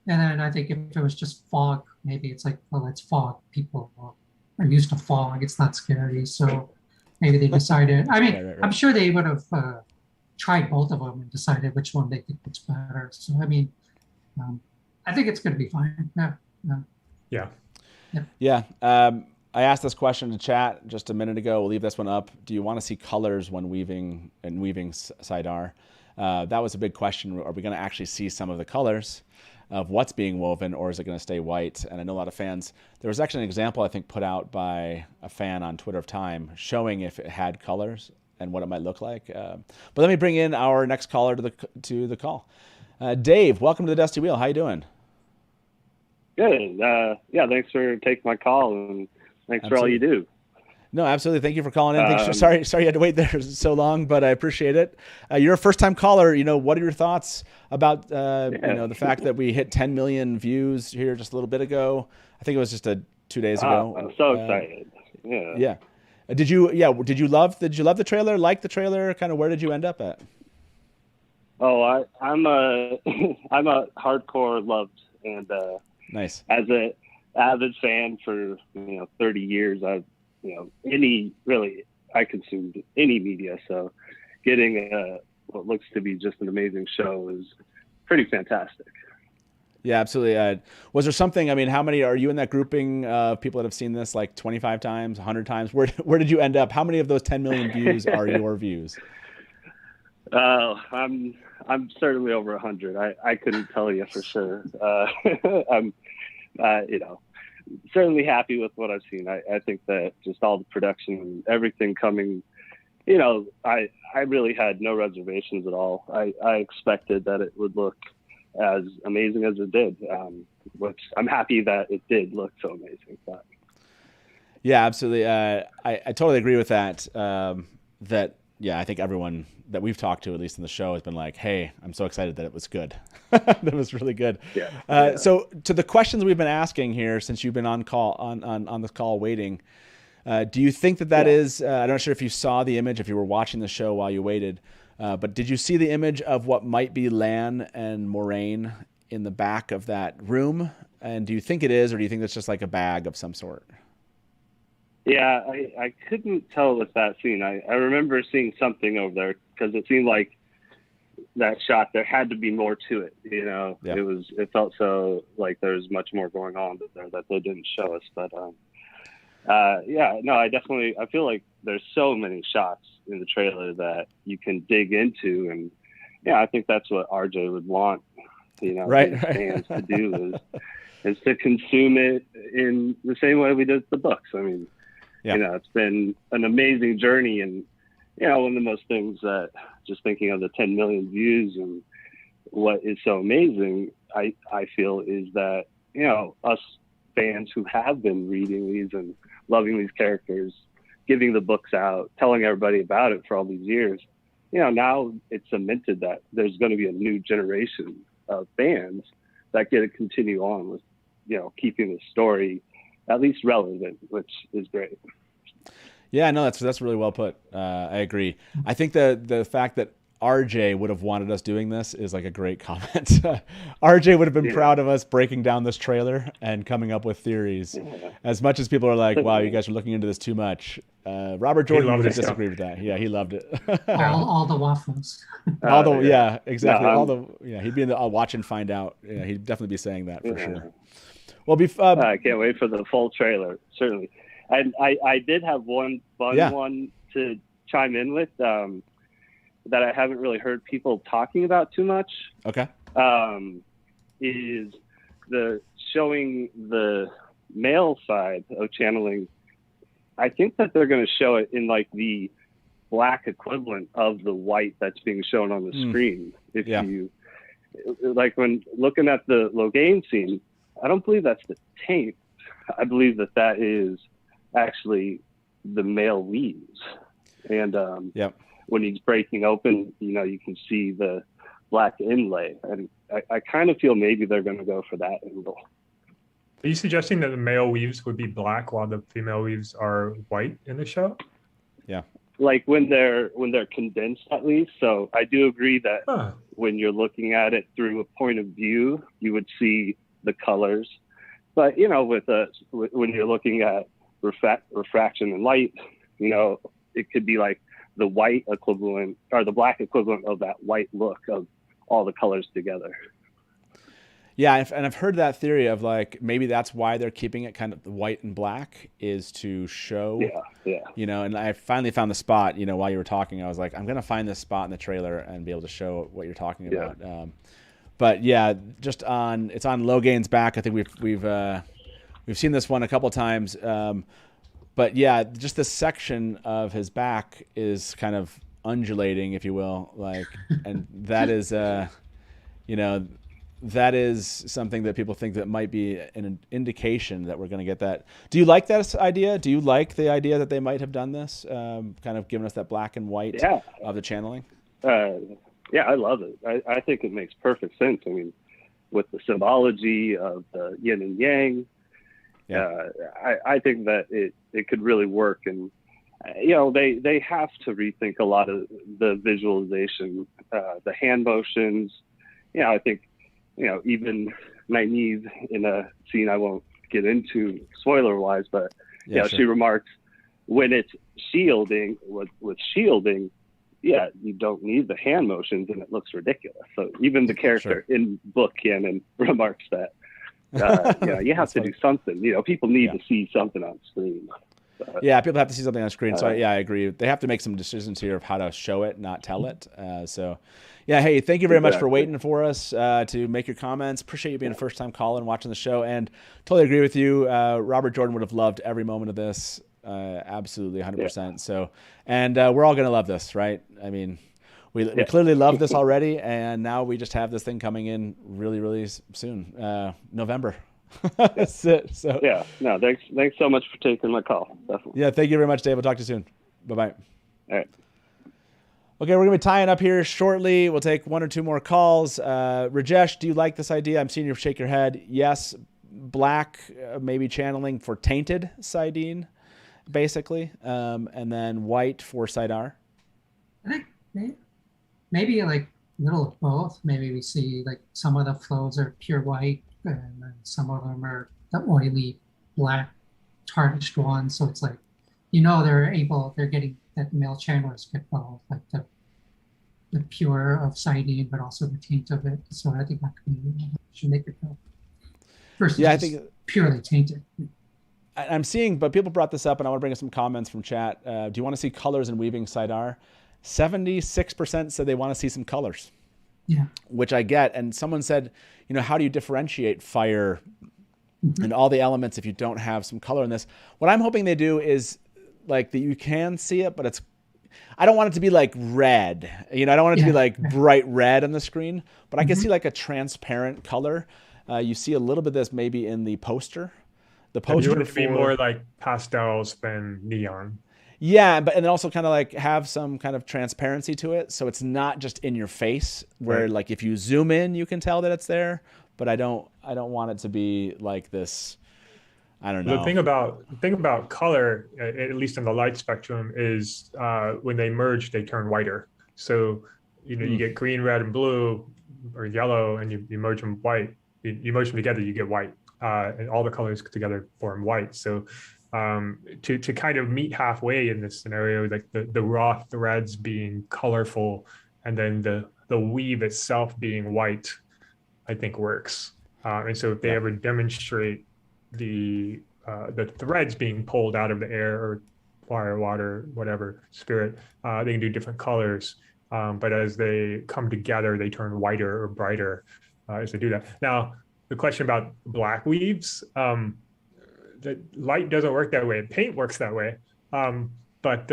And then I think if it was just fog, maybe it's like, well, it's fog. People are used to fog. It's not scary. So maybe they decided, I mean, right. I'm sure they would have tried both of them and decided which one they think looks better. So, I mean, I think it's going to be fine. Yeah. I asked this question in chat just a minute ago. We'll leave this one up. Do you want to see colors when weaving Saidar? That was a big question. Are we going to actually see some of the colors of what's being woven, or is it going to stay white? And I know a lot of fans, there was actually an example I think put out by a fan on Twitter of Time showing if it had colors and what it might look like. But let me bring in our next caller to the call. Dave, welcome to the Dusty Wheel. How you doing? Good. Thanks for taking my call, and thanks for all you do. No, absolutely. Thank you for calling in. Sorry you had to wait there so long, but I appreciate it. You're a first-time caller. What are your thoughts about the fact that we hit 10 million views here just a little bit ago? I think it was just 2 days ago. I'm so excited. Yeah. Did you love the trailer? Like the trailer? Kind of where did you end up at? Oh, I'm a hardcore loved, and nice. As an avid fan for 30 years, I consumed any media, so getting what looks to be just an amazing show is pretty fantastic. Yeah, absolutely. Was there something? I mean, how many are you in that grouping of people that have seen this like 25 times, 100 times? Where did you end up? How many of those 10 million views are your views? I'm certainly over 100. I couldn't tell you for sure. I'm certainly happy with what I've seen. I think that just all the production and everything coming, I really had no reservations at all. I expected that it would look as amazing as it did, which I'm happy that it did look so amazing. But. Yeah, absolutely. I totally agree with that. I think everyone that we've talked to, at least in the show, has been like, hey, I'm so excited that it was good. That it was really good. Yeah. So to the questions we've been asking here since you've been on call on this call waiting, do you think that is, I'm not sure if you saw the image, if you were watching the show while you waited, but did you see the image of what might be Lan and Moraine in the back of that room? And do you think it is, or do you think it's just like a bag of some sort? Yeah, I couldn't tell with that scene. I remember seeing something over there because it seemed like that shot, there had to be more to it. It felt so like there's much more going on there that they didn't show us. But I feel like there's so many shots in the trailer that you can dig into, and I think that's what RJ would want, fans to do is to consume it in the same way we did the books. I mean, it's been an amazing journey, and one of the most things that, just thinking of the 10 million views and what is so amazing, I feel is that us fans who have been reading these and loving these characters, giving the books out, telling everybody about it for all these years, now it's cemented that there's going to be a new generation of fans that get to continue on with keeping the story at least relevant, which is great. Yeah, no, that's really well put. I agree. I think the fact that RJ would have wanted us doing this is like a great comment. RJ would have been proud of us breaking down this trailer and coming up with theories. Yeah. As much as people are like, wow, you guys are looking into this too much. Robert Jordan would disagree with that. Yeah, he loved it. all the waffles. Exactly. He'd be in the watch and find out. Yeah, he'd definitely be saying that for sure. Well, I can't wait for the full trailer, certainly. And I did have one one to chime in with that I haven't really heard people talking about too much. Okay. Is the showing the male side of channeling. I think that they're going to show it in like the black equivalent of the white that's being shown on the screen. If you like, when looking at the Logain scene, I don't believe that's the taint. I believe that is actually the male weaves. And when he's breaking open, you can see the black inlay. And I kind of feel maybe they're going to go for that angle. Are you suggesting that the male weaves would be black while the female weaves are white in the show? Yeah. Like when they're condensed, at least. So I do agree that when you're looking at it through a point of view, you would see the colors. But, when you're looking at refraction and light, it could be like the white equivalent or the black equivalent of that white look of all the colors together. Yeah, and I've heard that theory of like maybe that's why they're keeping it kind of white and black, is to show. Yeah. And I finally found the spot. While you were talking, I was like, I'm gonna find this spot in the trailer and be able to show what you're talking about. But yeah, it's on Logain's back. I think we've seen this one a couple times. But yeah, just this section of his back is kind of undulating, if you will, and that is that is something that people think that might be an indication that we're going to get that. Do you like that idea? Do you like the idea that they might have done this, kind of giving us that black and white of the channeling? Yeah, I love it. I think it makes perfect sense. I mean, with the symbology of the yin and yang, I think that it could really work. And, they have to rethink a lot of the visualization, the hand motions. I think, even Nynaeve in a scene I won't get into spoiler-wise, but, she remarks when it's shielding, with shielding, yeah, you don't need the hand motions and it looks ridiculous. So even the character in book canon remarks that, you have to do something. People need to see something on screen. Yeah, people have to see something on screen. So I agree. They have to make some decisions here of how to show it, not tell it. Hey, thank you very much for waiting for us to make your comments. Appreciate you being a first-time caller and watching the show. And totally agree with you. Robert Jordan would have loved every moment of this. Absolutely, 100%. Yeah. So, and we're all going to love this, right? I mean, we clearly love this already, and now we just have this thing coming in really, really soon, November. That's it. So thanks so much for taking my call. Definitely. Yeah, thank you very much, Dave. We'll talk to you soon. Bye-bye. All right. Okay, we're going to be tying up here shortly. We'll take one or two more calls. Rajesh, do you like this idea? I'm seeing you shake your head. Yes. Black, maybe channeling for tainted Sidene, basically, and then white for Sidar. I think maybe like a little of both. Maybe we see like some of the flows are pure white, and then some of them are the oily black tarnished ones. So it's like, they're getting that male channelers get both, like the pure of Sidene, but also the taint of it. So I think that should make it go. Versus I think purely tainted. I'm seeing, but people brought this up, and I want to bring up some comments from chat. Do you want to see colors in weaving Sidar? 76% said they want to see some colors. Yeah. Which I get. And someone said, how do you differentiate fire and all the elements if you don't have some color in this? What I'm hoping they do is like that you can see it, but I don't want it to be like red. I don't want it to be like bright red on the screen, but I can see like a transparent color. You see a little bit of this maybe in the poster. The poster would be more like pastels than neon. Yeah, and then also kind of like have some kind of transparency to it, so it's not just in your face. Where like if you zoom in, you can tell that it's there. But I don't want it to be like this. I don't know. The thing about color, at least in the light spectrum, is when they merge, they turn whiter. So you get green, red, and blue, or yellow, and you merge them white. You merge them together, you get white, and all the colors together form white. So to kind of meet halfway in this scenario, like the raw threads being colorful, and then the weave itself being white, I think works. And so if they ever demonstrate the threads being pulled out of the air or fire, water, whatever spirit, they can do different colors. But as they come together, they turn whiter or brighter as they do that. Now, the question about black weaves, the light doesn't work that way. Paint works that way, but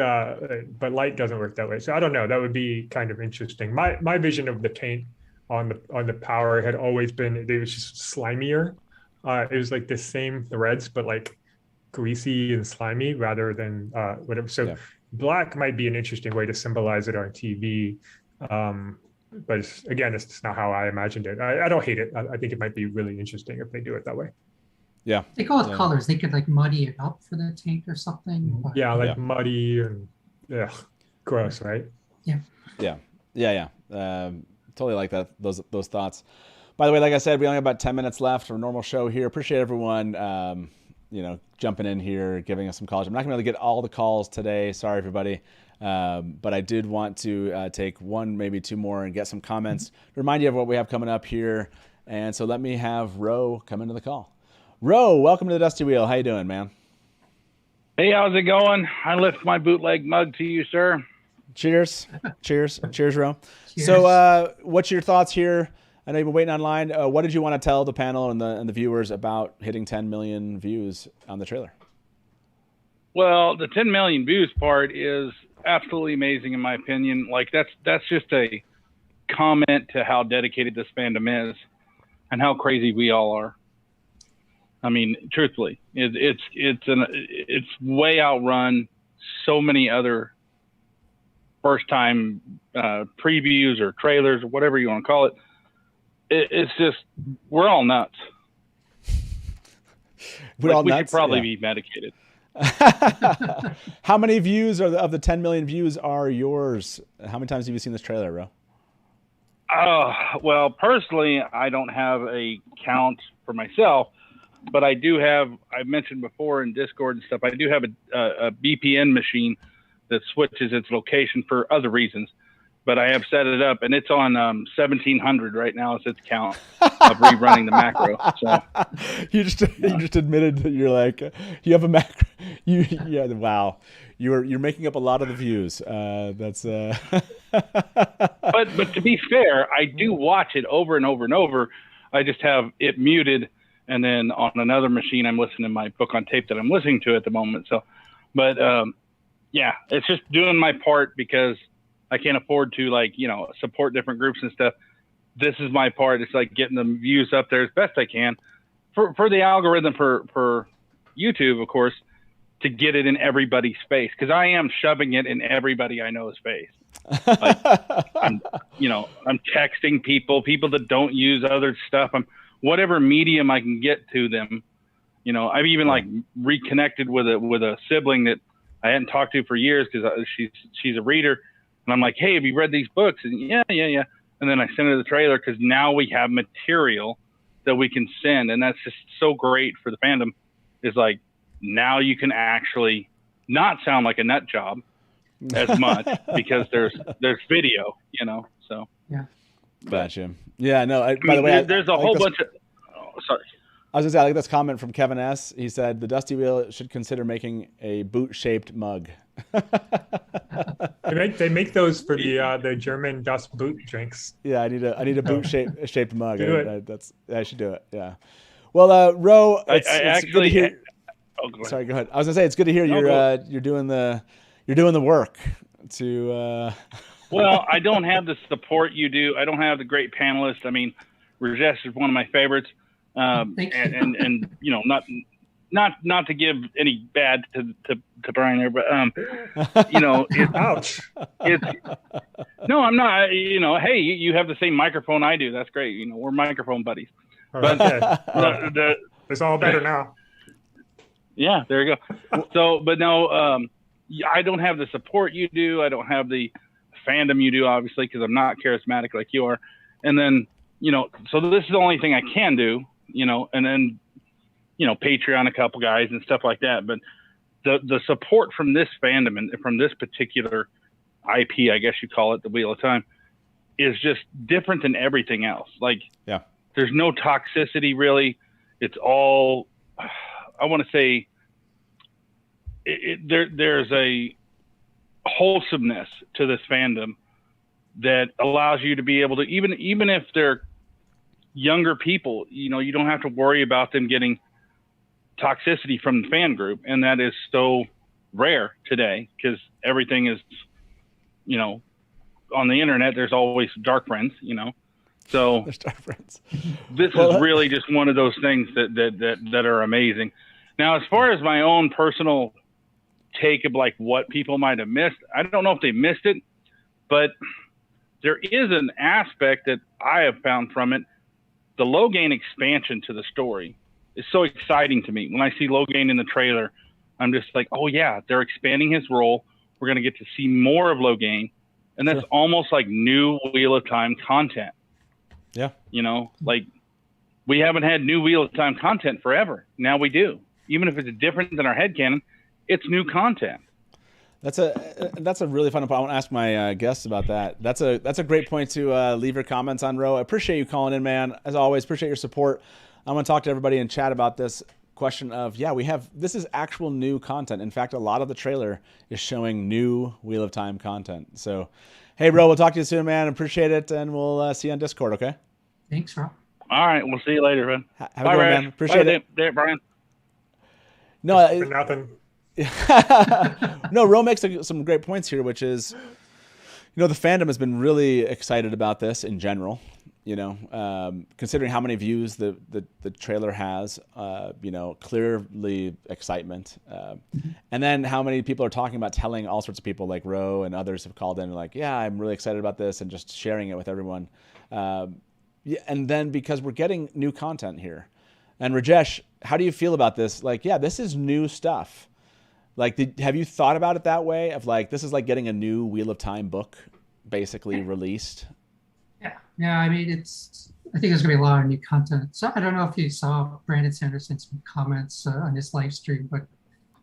light doesn't work that way. So I don't know. That would be kind of interesting. My vision of the taint on the power had always been it was just slimier. It was like the same threads, but like greasy and slimy rather than whatever. So black might be an interesting way to symbolize it on TV. But it's not how I imagined it. I don't hate it. I think it might be really interesting if they do it that way. Yeah. They go with colors. They could like muddy it up for the taint or something. But... Yeah, like muddy and gross, right? Yeah. Totally like that. Those thoughts. By the way, like I said, we only have about 10 minutes left for a normal show here. Appreciate everyone, jumping in here, giving us some calls. I'm not going to be able to get all the calls today. Sorry, everybody. But I did want to take one, maybe two more, and get some comments. Remind you of what we have coming up here. And so let me have Ro come into the call. Ro, welcome to the Dusty Wheel. How you doing, man? Hey, how's it going? I lift my bootleg mug to you, sir. Cheers. Cheers, Ro. Cheers. So what's your thoughts here? I know you've been waiting online. What did you want to tell the panel and the viewers about hitting 10 million views on the trailer? Well, the 10 million views part is absolutely amazing in my opinion. Like that's just a comment to how dedicated this fandom is and how crazy we all are. I mean, truthfully, it's way outrun so many other first time previews or trailers or whatever you want to call it. It's just we're all nuts. We should probably be medicated. How many views of the 10 million views are yours? How many times have you seen this trailer, Ro? Well, personally, I don't have a count for myself, but I do have, I mentioned before in Discord and stuff, I do have a VPN machine that switches its location for other reasons. But I have set it up, and it's on 1700 right now. It's its count of rerunning the macro. So you just admitted that you're like you have a macro. Wow. You're making up a lot of the views. That's. But to be fair, I do watch it over and over and over. I just have it muted, and then on another machine, I'm listening to my book on tape that I'm listening to at the moment. So, but yeah, it's just doing my part because I can't afford to support different groups and stuff. This is my part. It's like getting the views up there as best I can for the algorithm for YouTube, of course, to get it in everybody's face, because I am shoving it in everybody I know's face. Like, I'm texting people that don't use other stuff. I'm whatever medium I can get to them. I've even reconnected with a sibling that I hadn't talked to for years because she's a reader. And I'm like, hey, have you read these books? And yeah. And then I send her the trailer because now we have material that we can send. And that's just so great for the fandom, is like, now you can actually not sound like a nut job as much because there's video, so. Yeah. Gotcha. Yeah, no, by the way, there's a whole bunch of, sorry. I was gonna say, I like this comment from Kevin S. He said the Dusty Wheel should consider making a boot-shaped mug. They make those for the German Das Boot drinks. Yeah, I need a boot shaped mug. Do it. I should do it. Yeah. Well, Ro, it's actually good to hear. Oh, go ahead. Sorry, go ahead. I was gonna say it's good to hear you're doing the work to. Well, I don't have the support you do. I don't have the great panelists. I mean, Rajesh is one of my favorites. And not to give any bad to Brian there, but ouch. No, I'm not. Hey, you have the same microphone I do. That's great. We're microphone buddies. But it's all better now. Yeah, there you go. So, but no, I don't have the support you do. I don't have the fandom you do, obviously, because I'm not charismatic like you are. And then, so this is the only thing I can do. And then, Patreon, a couple guys and stuff like that. But the support from this fandom and from this particular IP, I guess you call it, the Wheel of Time, is just different than everything else. Like, yeah, there's no toxicity really. It's all, I want to say, there's a wholesomeness to this fandom that allows you to be able to, even if they're younger people, you don't have to worry about them getting toxicity from the fan group. And that is so rare today because everything is, on the internet, there's always dark friends, so there's dark friends. This is really just one of those things that are amazing. Now, as far as my own personal take of like what people might have missed, I don't know if they missed it, but there is an aspect that I have found from it. The Logain expansion to the story is so exciting to me. When I see Logain in the trailer, I'm just like, oh yeah, they're expanding his role. We're going to get to see more of Logain. And that's almost like new Wheel of Time content. Yeah. Like we haven't had new Wheel of Time content forever. Now we do. Even if it's different than our headcanon, it's new content. That's a really fun point. I want to ask my guests about that. That's a great point to leave your comments on, Ro. I appreciate you calling in, man. As always, appreciate your support. I'm going to talk to everybody in chat about this question of, this is actual new content. In fact, a lot of the trailer is showing new Wheel of Time content. So, hey, Ro, we'll talk to you soon, man. Appreciate it, and we'll see you on Discord, okay? Thanks, Ro. All right, we'll see you later, man. Have a good one, man. Appreciate it. Brian. No, nothing. No, Ro makes some great points here, which is, the fandom has been really excited about this in general. Considering how many views the trailer has, clearly excitement, and then how many people are talking about telling all sorts of people like Ro and others have called in like, yeah, I'm really excited about this, and just sharing it with everyone. And then because we're getting new content here, and Rajesh, how do you feel about this? Like, yeah, this is new stuff. Like, have you thought about it that way? Of like, this is like getting a new Wheel of Time book, basically released. Yeah. I mean, I think there's gonna be a lot of new content. So I don't know if you saw Brandon Sanderson's comments on his live stream, but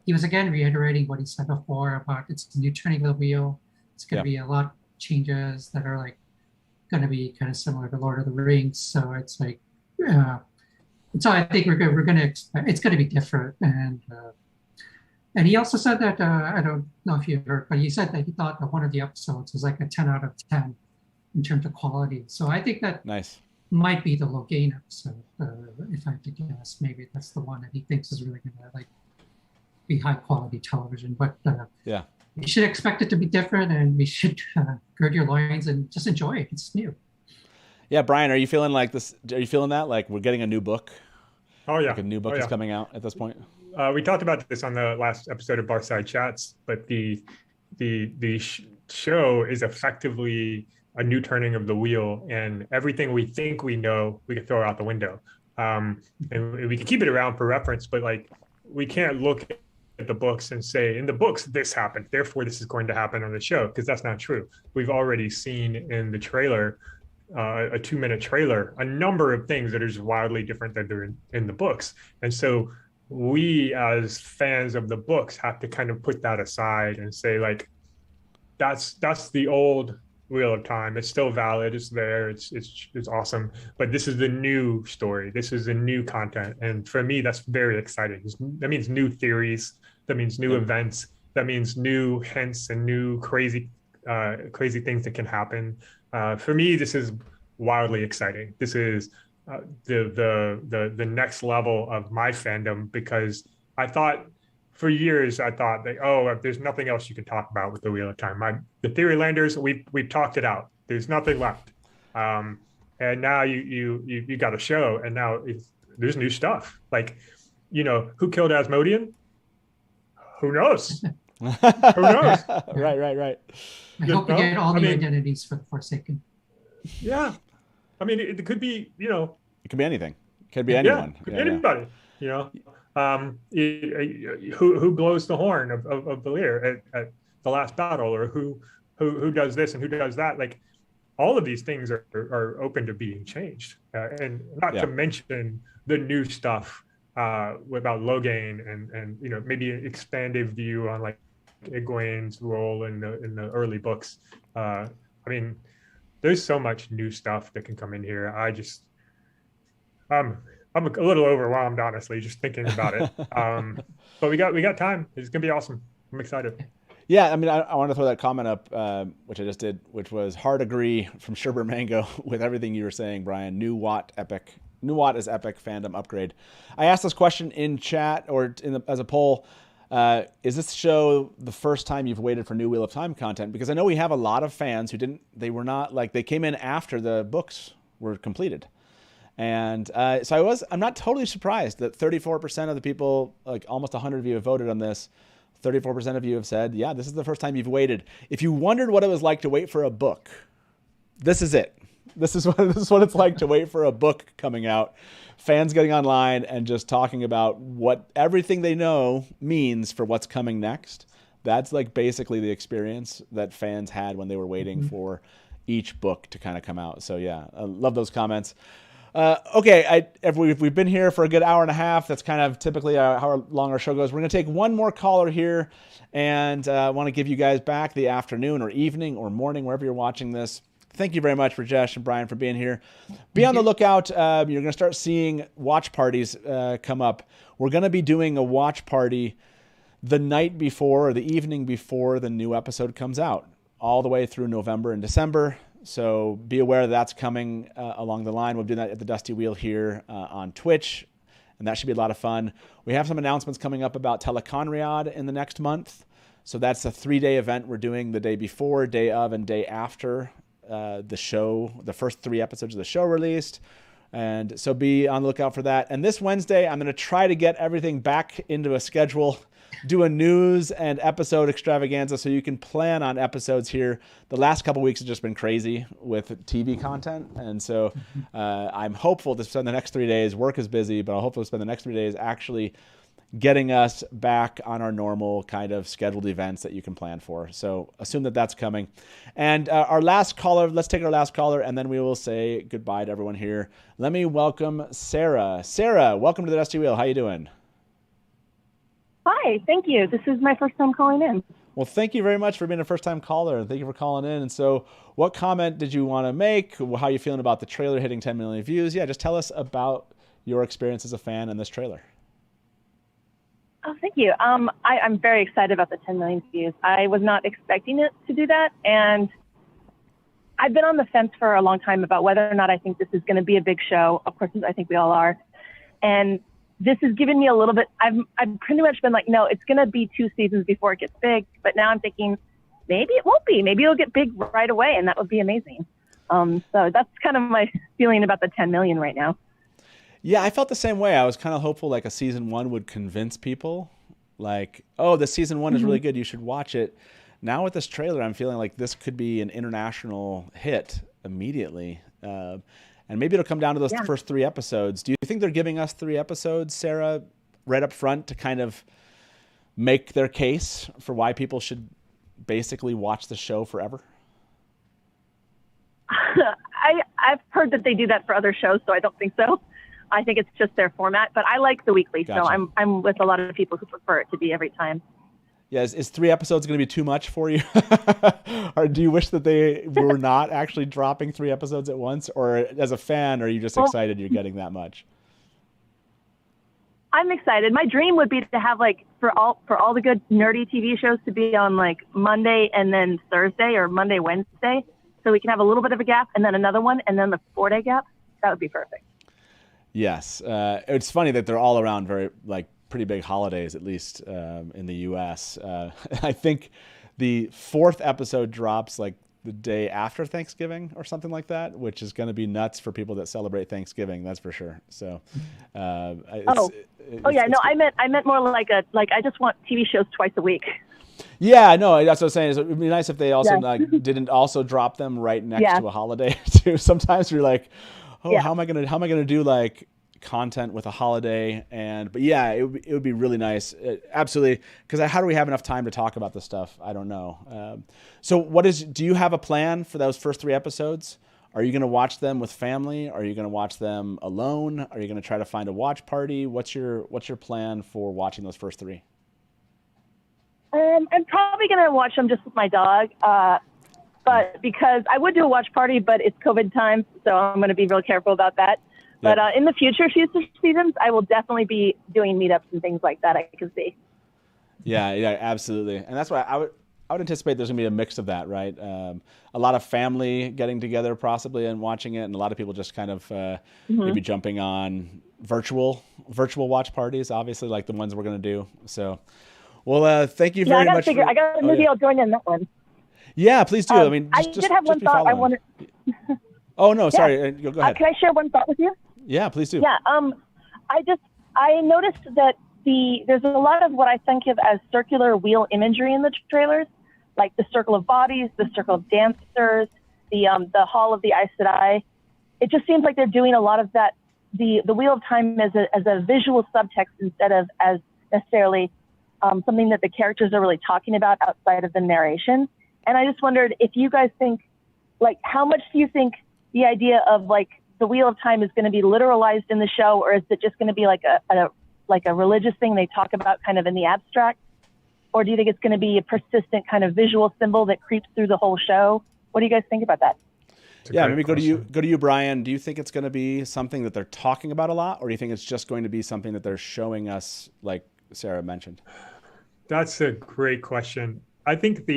he was again reiterating what he said before about it's a new turning of the wheel. It's going to be a lot of changes that are like going to be kind of similar to Lord of the Rings. So it's like, so I think we're going to expect it's going to be different. And he also said that I don't know if you heard, but he said that he thought that one of the episodes was like a 10 out of 10 in terms of quality. So I think that might be the Logain episode, if I have to guess. Maybe that's the one that he thinks is really going to like be high quality television. But you should expect it to be different, and we should gird your loins and just enjoy it. It's new. Yeah, Brian, are you feeling like this? Are you feeling that like we're getting a new book? Oh yeah, like a new book is coming out at this point. We talked about this on the last episode of BARSIDE Chats, but the show is effectively a new turning of the wheel, and everything we think we know, we can throw out the window. And we can keep it around for reference, but like we can't look at the books and say, in the books, this happened, therefore this is going to happen on the show, because that's not true. We've already seen in the trailer, a 2-minute trailer, a number of things that are just wildly different than they're in the books. And so we as fans of the books have to kind of put that aside and say, like, that's the old Wheel of Time. It's still valid. It's there. It's awesome. But this is the new story. This is the new content. And for me, that's very exciting. That means new theories. That means new events. That means new hints and new crazy things that can happen. For me, this is wildly exciting. This is the next level of my fandom, because for years I thought that, there's nothing else you can talk about with the Wheel of Time. The Theory Landers, we've talked it out. There's nothing left. And now you got a show, and now there's new stuff. Like, who killed Asmodean? Who knows? Who knows? Right. I hope we get all the identities for the Forsaken. Yeah. I mean, it could be, it could be anything. It could be anyone. It could be anybody, who blows the horn of Valir at the last battle, or who does this and who does that. Like, all of these things are open to being changed. And not to mention the new stuff about Logain and maybe an expanded view on like Egwene's role in the early books. I mean, there's so much new stuff that can come in here. I'm a little overwhelmed, honestly, just thinking about it. But we got time. It's gonna be awesome. I'm excited. Yeah, I mean, I want to throw that comment up, which I just did, which was hard agree from Sherbert Mango with everything you were saying, Brian. New Watt is epic fandom upgrade. I asked this question in chat or as a poll. Is this show the first time you've waited for new Wheel of Time content? Because I know we have a lot of fans who they came in after the books were completed. And so I'm not totally surprised that 34% of the people, like almost 100 of you have voted on this. 34% of you have said, yeah, this is the first time you've waited. If you wondered what it was like to wait for a book, this is it. This is what it's like to wait for a book coming out. Fans getting online and just talking about what everything they know means for what's coming next. That's like basically the experience that fans had when they were waiting for each book to kind of come out. So yeah, I love those comments. Okay, we've been here for a good hour and a half. That's kind of typically how long our show goes. We're going to take one more caller here, and I want to give you guys back the afternoon or evening or morning, wherever you're watching this. Thank you very much, Rajesh and Brian, for being here. Be on the lookout. You're going to start seeing watch parties come up. We're going to be doing a watch party the night before or the evening before the new episode comes out, all the way through November and December. So be aware that's coming along the line. We'll do that at the Dusty Wheel here on Twitch, and that should be a lot of fun. We have some announcements coming up about Teleconriad in the next month. So that's a 3-day event we're doing the day before, day of, and day after the show, the first 3 episodes of the show released. And so be on the lookout for that. And this Wednesday, I'm going to try to get everything back into a schedule, do a news and episode extravaganza so you can plan on episodes here. The last couple weeks have just been crazy with TV content. And so I'm hopeful to spend the next 3 days, work is busy, but I'll hopefully spend the next 3 days actually getting us back on our normal kind of scheduled events that you can plan for. So assume that that's coming. And our last caller, let's take our last caller, and then we will say goodbye to everyone here. Let me welcome Sarah. Sarah, welcome to the Dusty Wheel. How you doing? Hi, thank you. This is my first time calling in. Well, thank you very much for being a first-time caller, and thank you for calling in. And so, what comment did you want to make? How are you feeling about the trailer hitting 10 million views? Yeah, just tell us about your experience as a fan in this trailer. Oh, thank you. I'm very excited about the 10 million views. I was not expecting it to do that, and I've been on the fence for a long time about whether or not I think this is going to be a big show. Of course, I think we all are. And this has given me a little bit, I've pretty much been like, no, it's going to be 2 seasons before it gets big. But now I'm thinking, maybe it won't be. Maybe it'll get big right away, and that would be amazing. So that's kind of my feeling about the 10 million right now. Yeah, I felt the same way. I was kind of hopeful like a season 1 would convince people like, oh, the season 1 is really good. You should watch it. Now with this trailer, I'm feeling like this could be an international hit immediately. And maybe it'll come down to those first 3 episodes. Do you think they're giving us 3 episodes, Sarah, right up front to kind of make their case for why people should basically watch the show forever? I've heard that they do that for other shows, so I don't think so. I think it's just their format, but I like the weekly, so I'm with a lot of people who prefer it to be every time. Yeah, is 3 episodes going to be too much for you? Or do you wish that they were not actually dropping 3 episodes at once? Or as a fan, are you just excited you're getting that much? I'm excited. My dream would be to have like for all the good nerdy TV shows to be on like Monday and then Thursday or Monday, Wednesday. So we can have a little bit of a gap and then another one and then the 4-day gap. That would be perfect. Yes. It's funny that they're all around pretty big holidays, at least in the U.S. I think the 4th episode drops like the day after Thanksgiving or something like that, which is going to be nuts for people that celebrate Thanksgiving. That's for sure. So, I meant more like I just want TV shows twice a week. Yeah, no, that's what I'm saying. It would be nice if they also didn't also drop them right next to a holiday too. Sometimes you're like, oh, how am I gonna do like content with a holiday? But yeah, it would be really nice, absolutely. Because how do we have enough time to talk about this stuff? I don't know. So do you have a plan for those first 3 episodes? Are you going to watch them with family? Are you going to watch them alone? Are you going to try to find a watch party? What's your plan for watching those first 3? I'm probably going to watch them just with my dog. But because I would do a watch party, but it's COVID time, so I'm going to be real careful about that. But in the future seasons, I will definitely be doing meetups and things like that. I can see. Yeah, absolutely, and that's why I would anticipate there's going to be a mix of that, right? A lot of family getting together possibly and watching it, and a lot of people just kind of maybe jumping on virtual watch parties, obviously, like the ones we're going to do. So, well, thank you very much. I got maybe I'll join in that one. Yeah, please do. I mean, I did have one thought I wanted. Oh no, sorry. Go ahead. Can I share one thought with you? Yeah, please do. Yeah. I noticed that there's a lot of what I think of as circular wheel imagery in the trailers, like the circle of bodies, the circle of dancers, the Hall of the Aes Sedai. It just seems like they're doing a lot of that. The Wheel of Time as a visual subtext instead of as necessarily something that the characters are really talking about outside of the narration. And I just wondered if you guys think, like, how much do you think the idea of like the Wheel of Time is going to be literalized in the show, or is it just going to be like a religious thing they talk about kind of in the abstract? Or do you think it's going to be a persistent kind of visual symbol that creeps through the whole show? What do you guys think about that? Yeah, maybe go to you, Brian. Do you think it's going to be something that they're talking about a lot, or do you think it's just going to be something that they're showing us, like Sarah mentioned? That's a great question. I think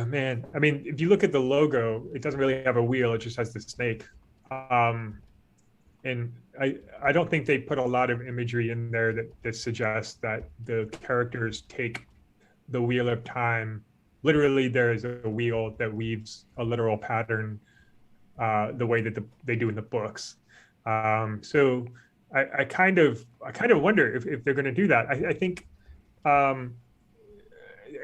man, I mean, if you look at the logo, it doesn't really have a wheel. It just has the snake. And I don't think they put a lot of imagery in there that suggests that the characters take the Wheel of Time. Literally, there is a wheel that weaves a literal pattern the way that they do in the books. So I kind of wonder if they're going to do that. I think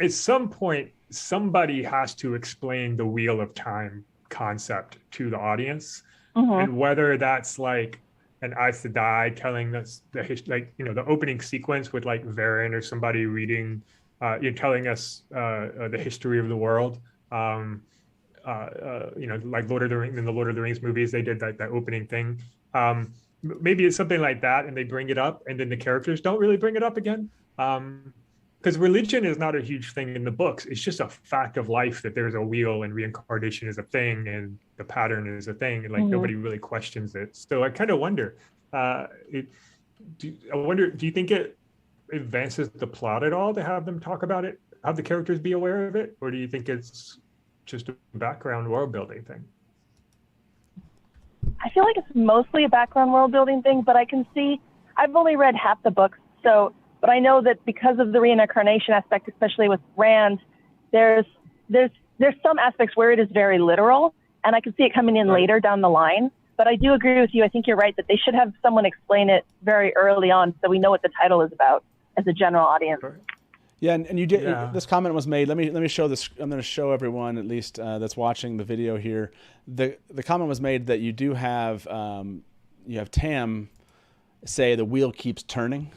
at some point, somebody has to explain the Wheel of Time concept to the audience. And whether that's like an Aes Sedai telling us the opening sequence with like Varen or somebody reading, telling us the history of the world. Like Lord of the Rings, in the Lord of the Rings movies, they did that opening thing. maybe it's something like that, and they bring it up, and then the characters don't really bring it up again. Because religion is not a huge thing in the books. It's just a fact of life that there's a wheel and reincarnation is a thing and the pattern is a thing, and like nobody really questions it. So I kind of wonder, do you think it advances the plot at all to have them talk about it, have the characters be aware of it, or do you think it's just a background world building thing? I feel like it's mostly a background world building thing, but I can see, I've only read half the books, but I know that because of the reincarnation aspect, especially with Rand, there's some aspects where it is very literal, and I can see it coming in later down the line. But I do agree with you. I think you're right that they should have someone explain it very early on so we know what the title is about as a general audience. Yeah, and you did. Yeah. This comment was made. Let me show this. I'm going to show everyone, at least that's watching the video here. The comment was made that you do have you have Tam say the wheel keeps turning.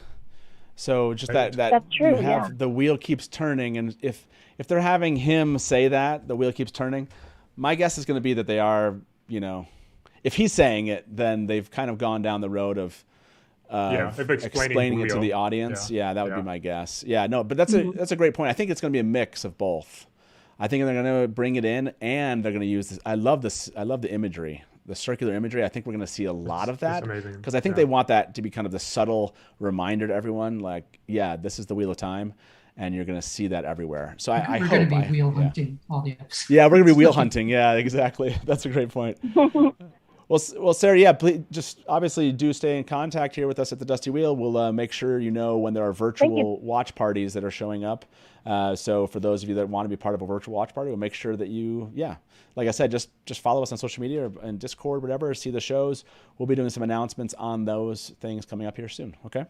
So just that's true, you have the wheel keeps turning, and if they're having him say that the wheel keeps turning, my guess is going to be that they are, if he's saying it, then they've kind of gone down the road of explaining it to the audience. Yeah, that would be my guess. Yeah, no, but that's a great point. I think it's going to be a mix of both. I think they're going to bring it in, and they're going to use this. I love the imagery, the circular imagery. I think we're going to see a lot of that because I think they want that to be kind of the subtle reminder to everyone, like, yeah, this is the Wheel of Time, and you're going to see that everywhere. So I hope we're going to be wheel hunting all the episodes. Yeah, we're going to be wheel hunting. Yeah, exactly. That's a great point. Well, Sarah, yeah, please just obviously do stay in contact here with us at the Dusty Wheel. We'll make sure when there are virtual watch parties that are showing up. So for those of you that want to be part of a virtual watch party, we'll make sure that you, like I said, just follow us on social media or in Discord, whatever, see the shows. We'll be doing some announcements on those things coming up here soon, okay?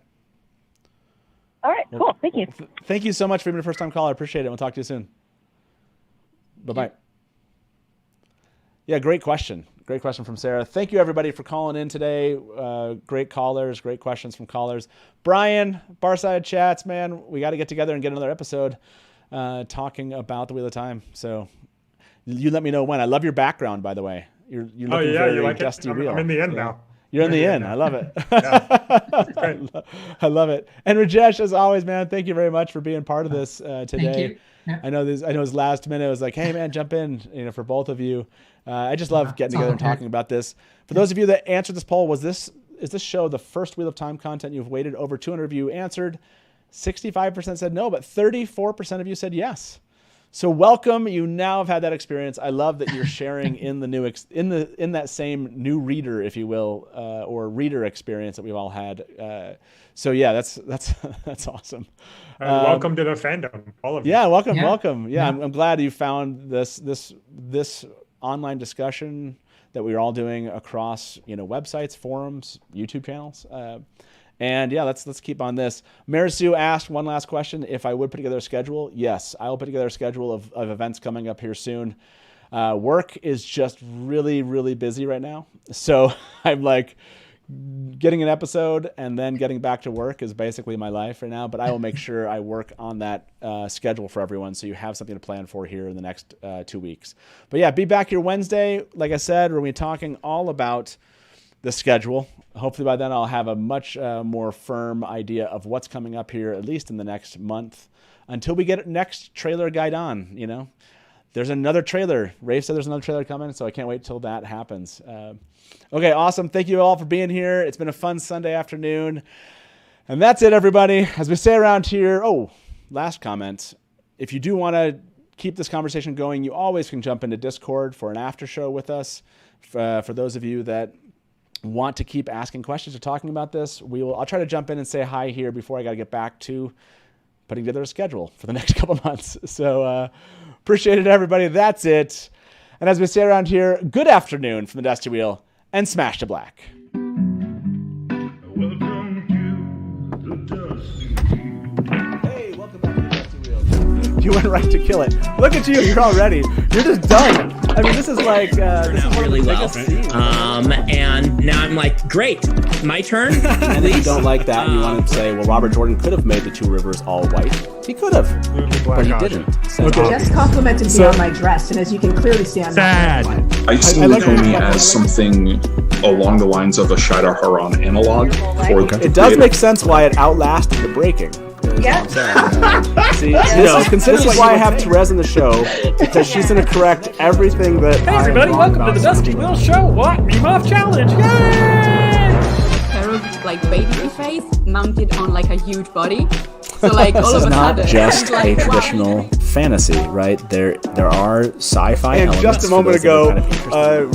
All right, cool. Thank you. Thank you so much for being a first-time caller. I appreciate it. We'll talk to you soon. Bye-bye. Yeah, great question. Great question from Sarah. Thank you, everybody, for calling in today. Great callers, great questions from callers. Brian, Barside Chats, man, we got to get together and get another episode talking about the Wheel of Time. So you let me know when. I love your background, by the way. You're looking very you like Dusty it? Wheel. I'm in the end now. You're in the inn. I love it. I love it. And Rajesh, as always, man, thank you very much for being part of this today. Thank you. Yeah. I know his last minute was like, hey, man, jump in, for both of you. I just love getting together and talking about this. For those of you that answered this poll, is this show the first Wheel of Time content you've waited? Over 200 of you answered. 65% said no, but 34% of you said yes. So welcome. You now have had that experience. I love that you're sharing in the new in that same new reader, if you will, or reader experience that we've all had. So yeah, that's awesome. Welcome to the fandom, all of you. Yeah, welcome. Yeah, I'm glad you found this online discussion that we're all doing across websites, forums, YouTube channels. And yeah, let's keep on this. Marisu asked one last question. If I would put together a schedule, yes, I will put together a schedule of events coming up here soon. Work is just really, really busy right now. So I'm like, getting an episode and then getting back to work is basically my life right now. But I will make sure I work on that schedule for everyone so you have something to plan for here in the next 2 weeks. But yeah, be back here Wednesday. Like I said, we're going to be talking all about the schedule. Hopefully by then I'll have a much more firm idea of what's coming up here, at least in the next month, until we get next trailer guide on. There's another trailer. Rafe said there's another trailer coming, so I can't wait till that happens. Okay, awesome. Thank you all for being here. It's been a fun Sunday afternoon. And that's it, everybody. As we say around here, last comment. If you do want to keep this conversation going, you always can jump into Discord for an after show with us. For those of you that want to keep asking questions or talking about this, I'll try to jump in and say hi here before I got to get back to putting together a schedule for the next couple months. So appreciate it, everybody. That's it. And as we say around here, good afternoon from the Dusty Wheel and Smash to Black. Hey, welcome back to the Dusty Wheel. You went right to kill it. Look at you. You're all ready. You're just done. I mean, this is like this is really well. And now I'm like, great, my turn. And if you don't like that, and you want to say, well, Robert Jordan could have made the two rivers all white. He could have, but he didn't. So Just complimented me on my dress, and as you can clearly see, I'm not I see Naomi as something along the lines of a Shidar Haran analog. It does make sense why it outlasted the breaking. Yeah. See, this is why I have Therese in the show, because she's going to correct everything that. Hey everybody, welcome to the Dusty Wheel Show. What? Meme Off Challenge. Yay! Like baby face mounted on like a huge body. So like all of a sudden, this is not just like, a traditional fantasy, right? There are sci-fi And elements. just a moment ago,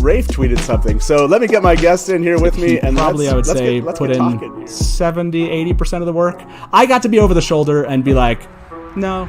Rafe tweeted something. So let me get my guest in here with me. And probably, I would say, put in 70, 80% of the work. I got to be over the shoulder and be like, no,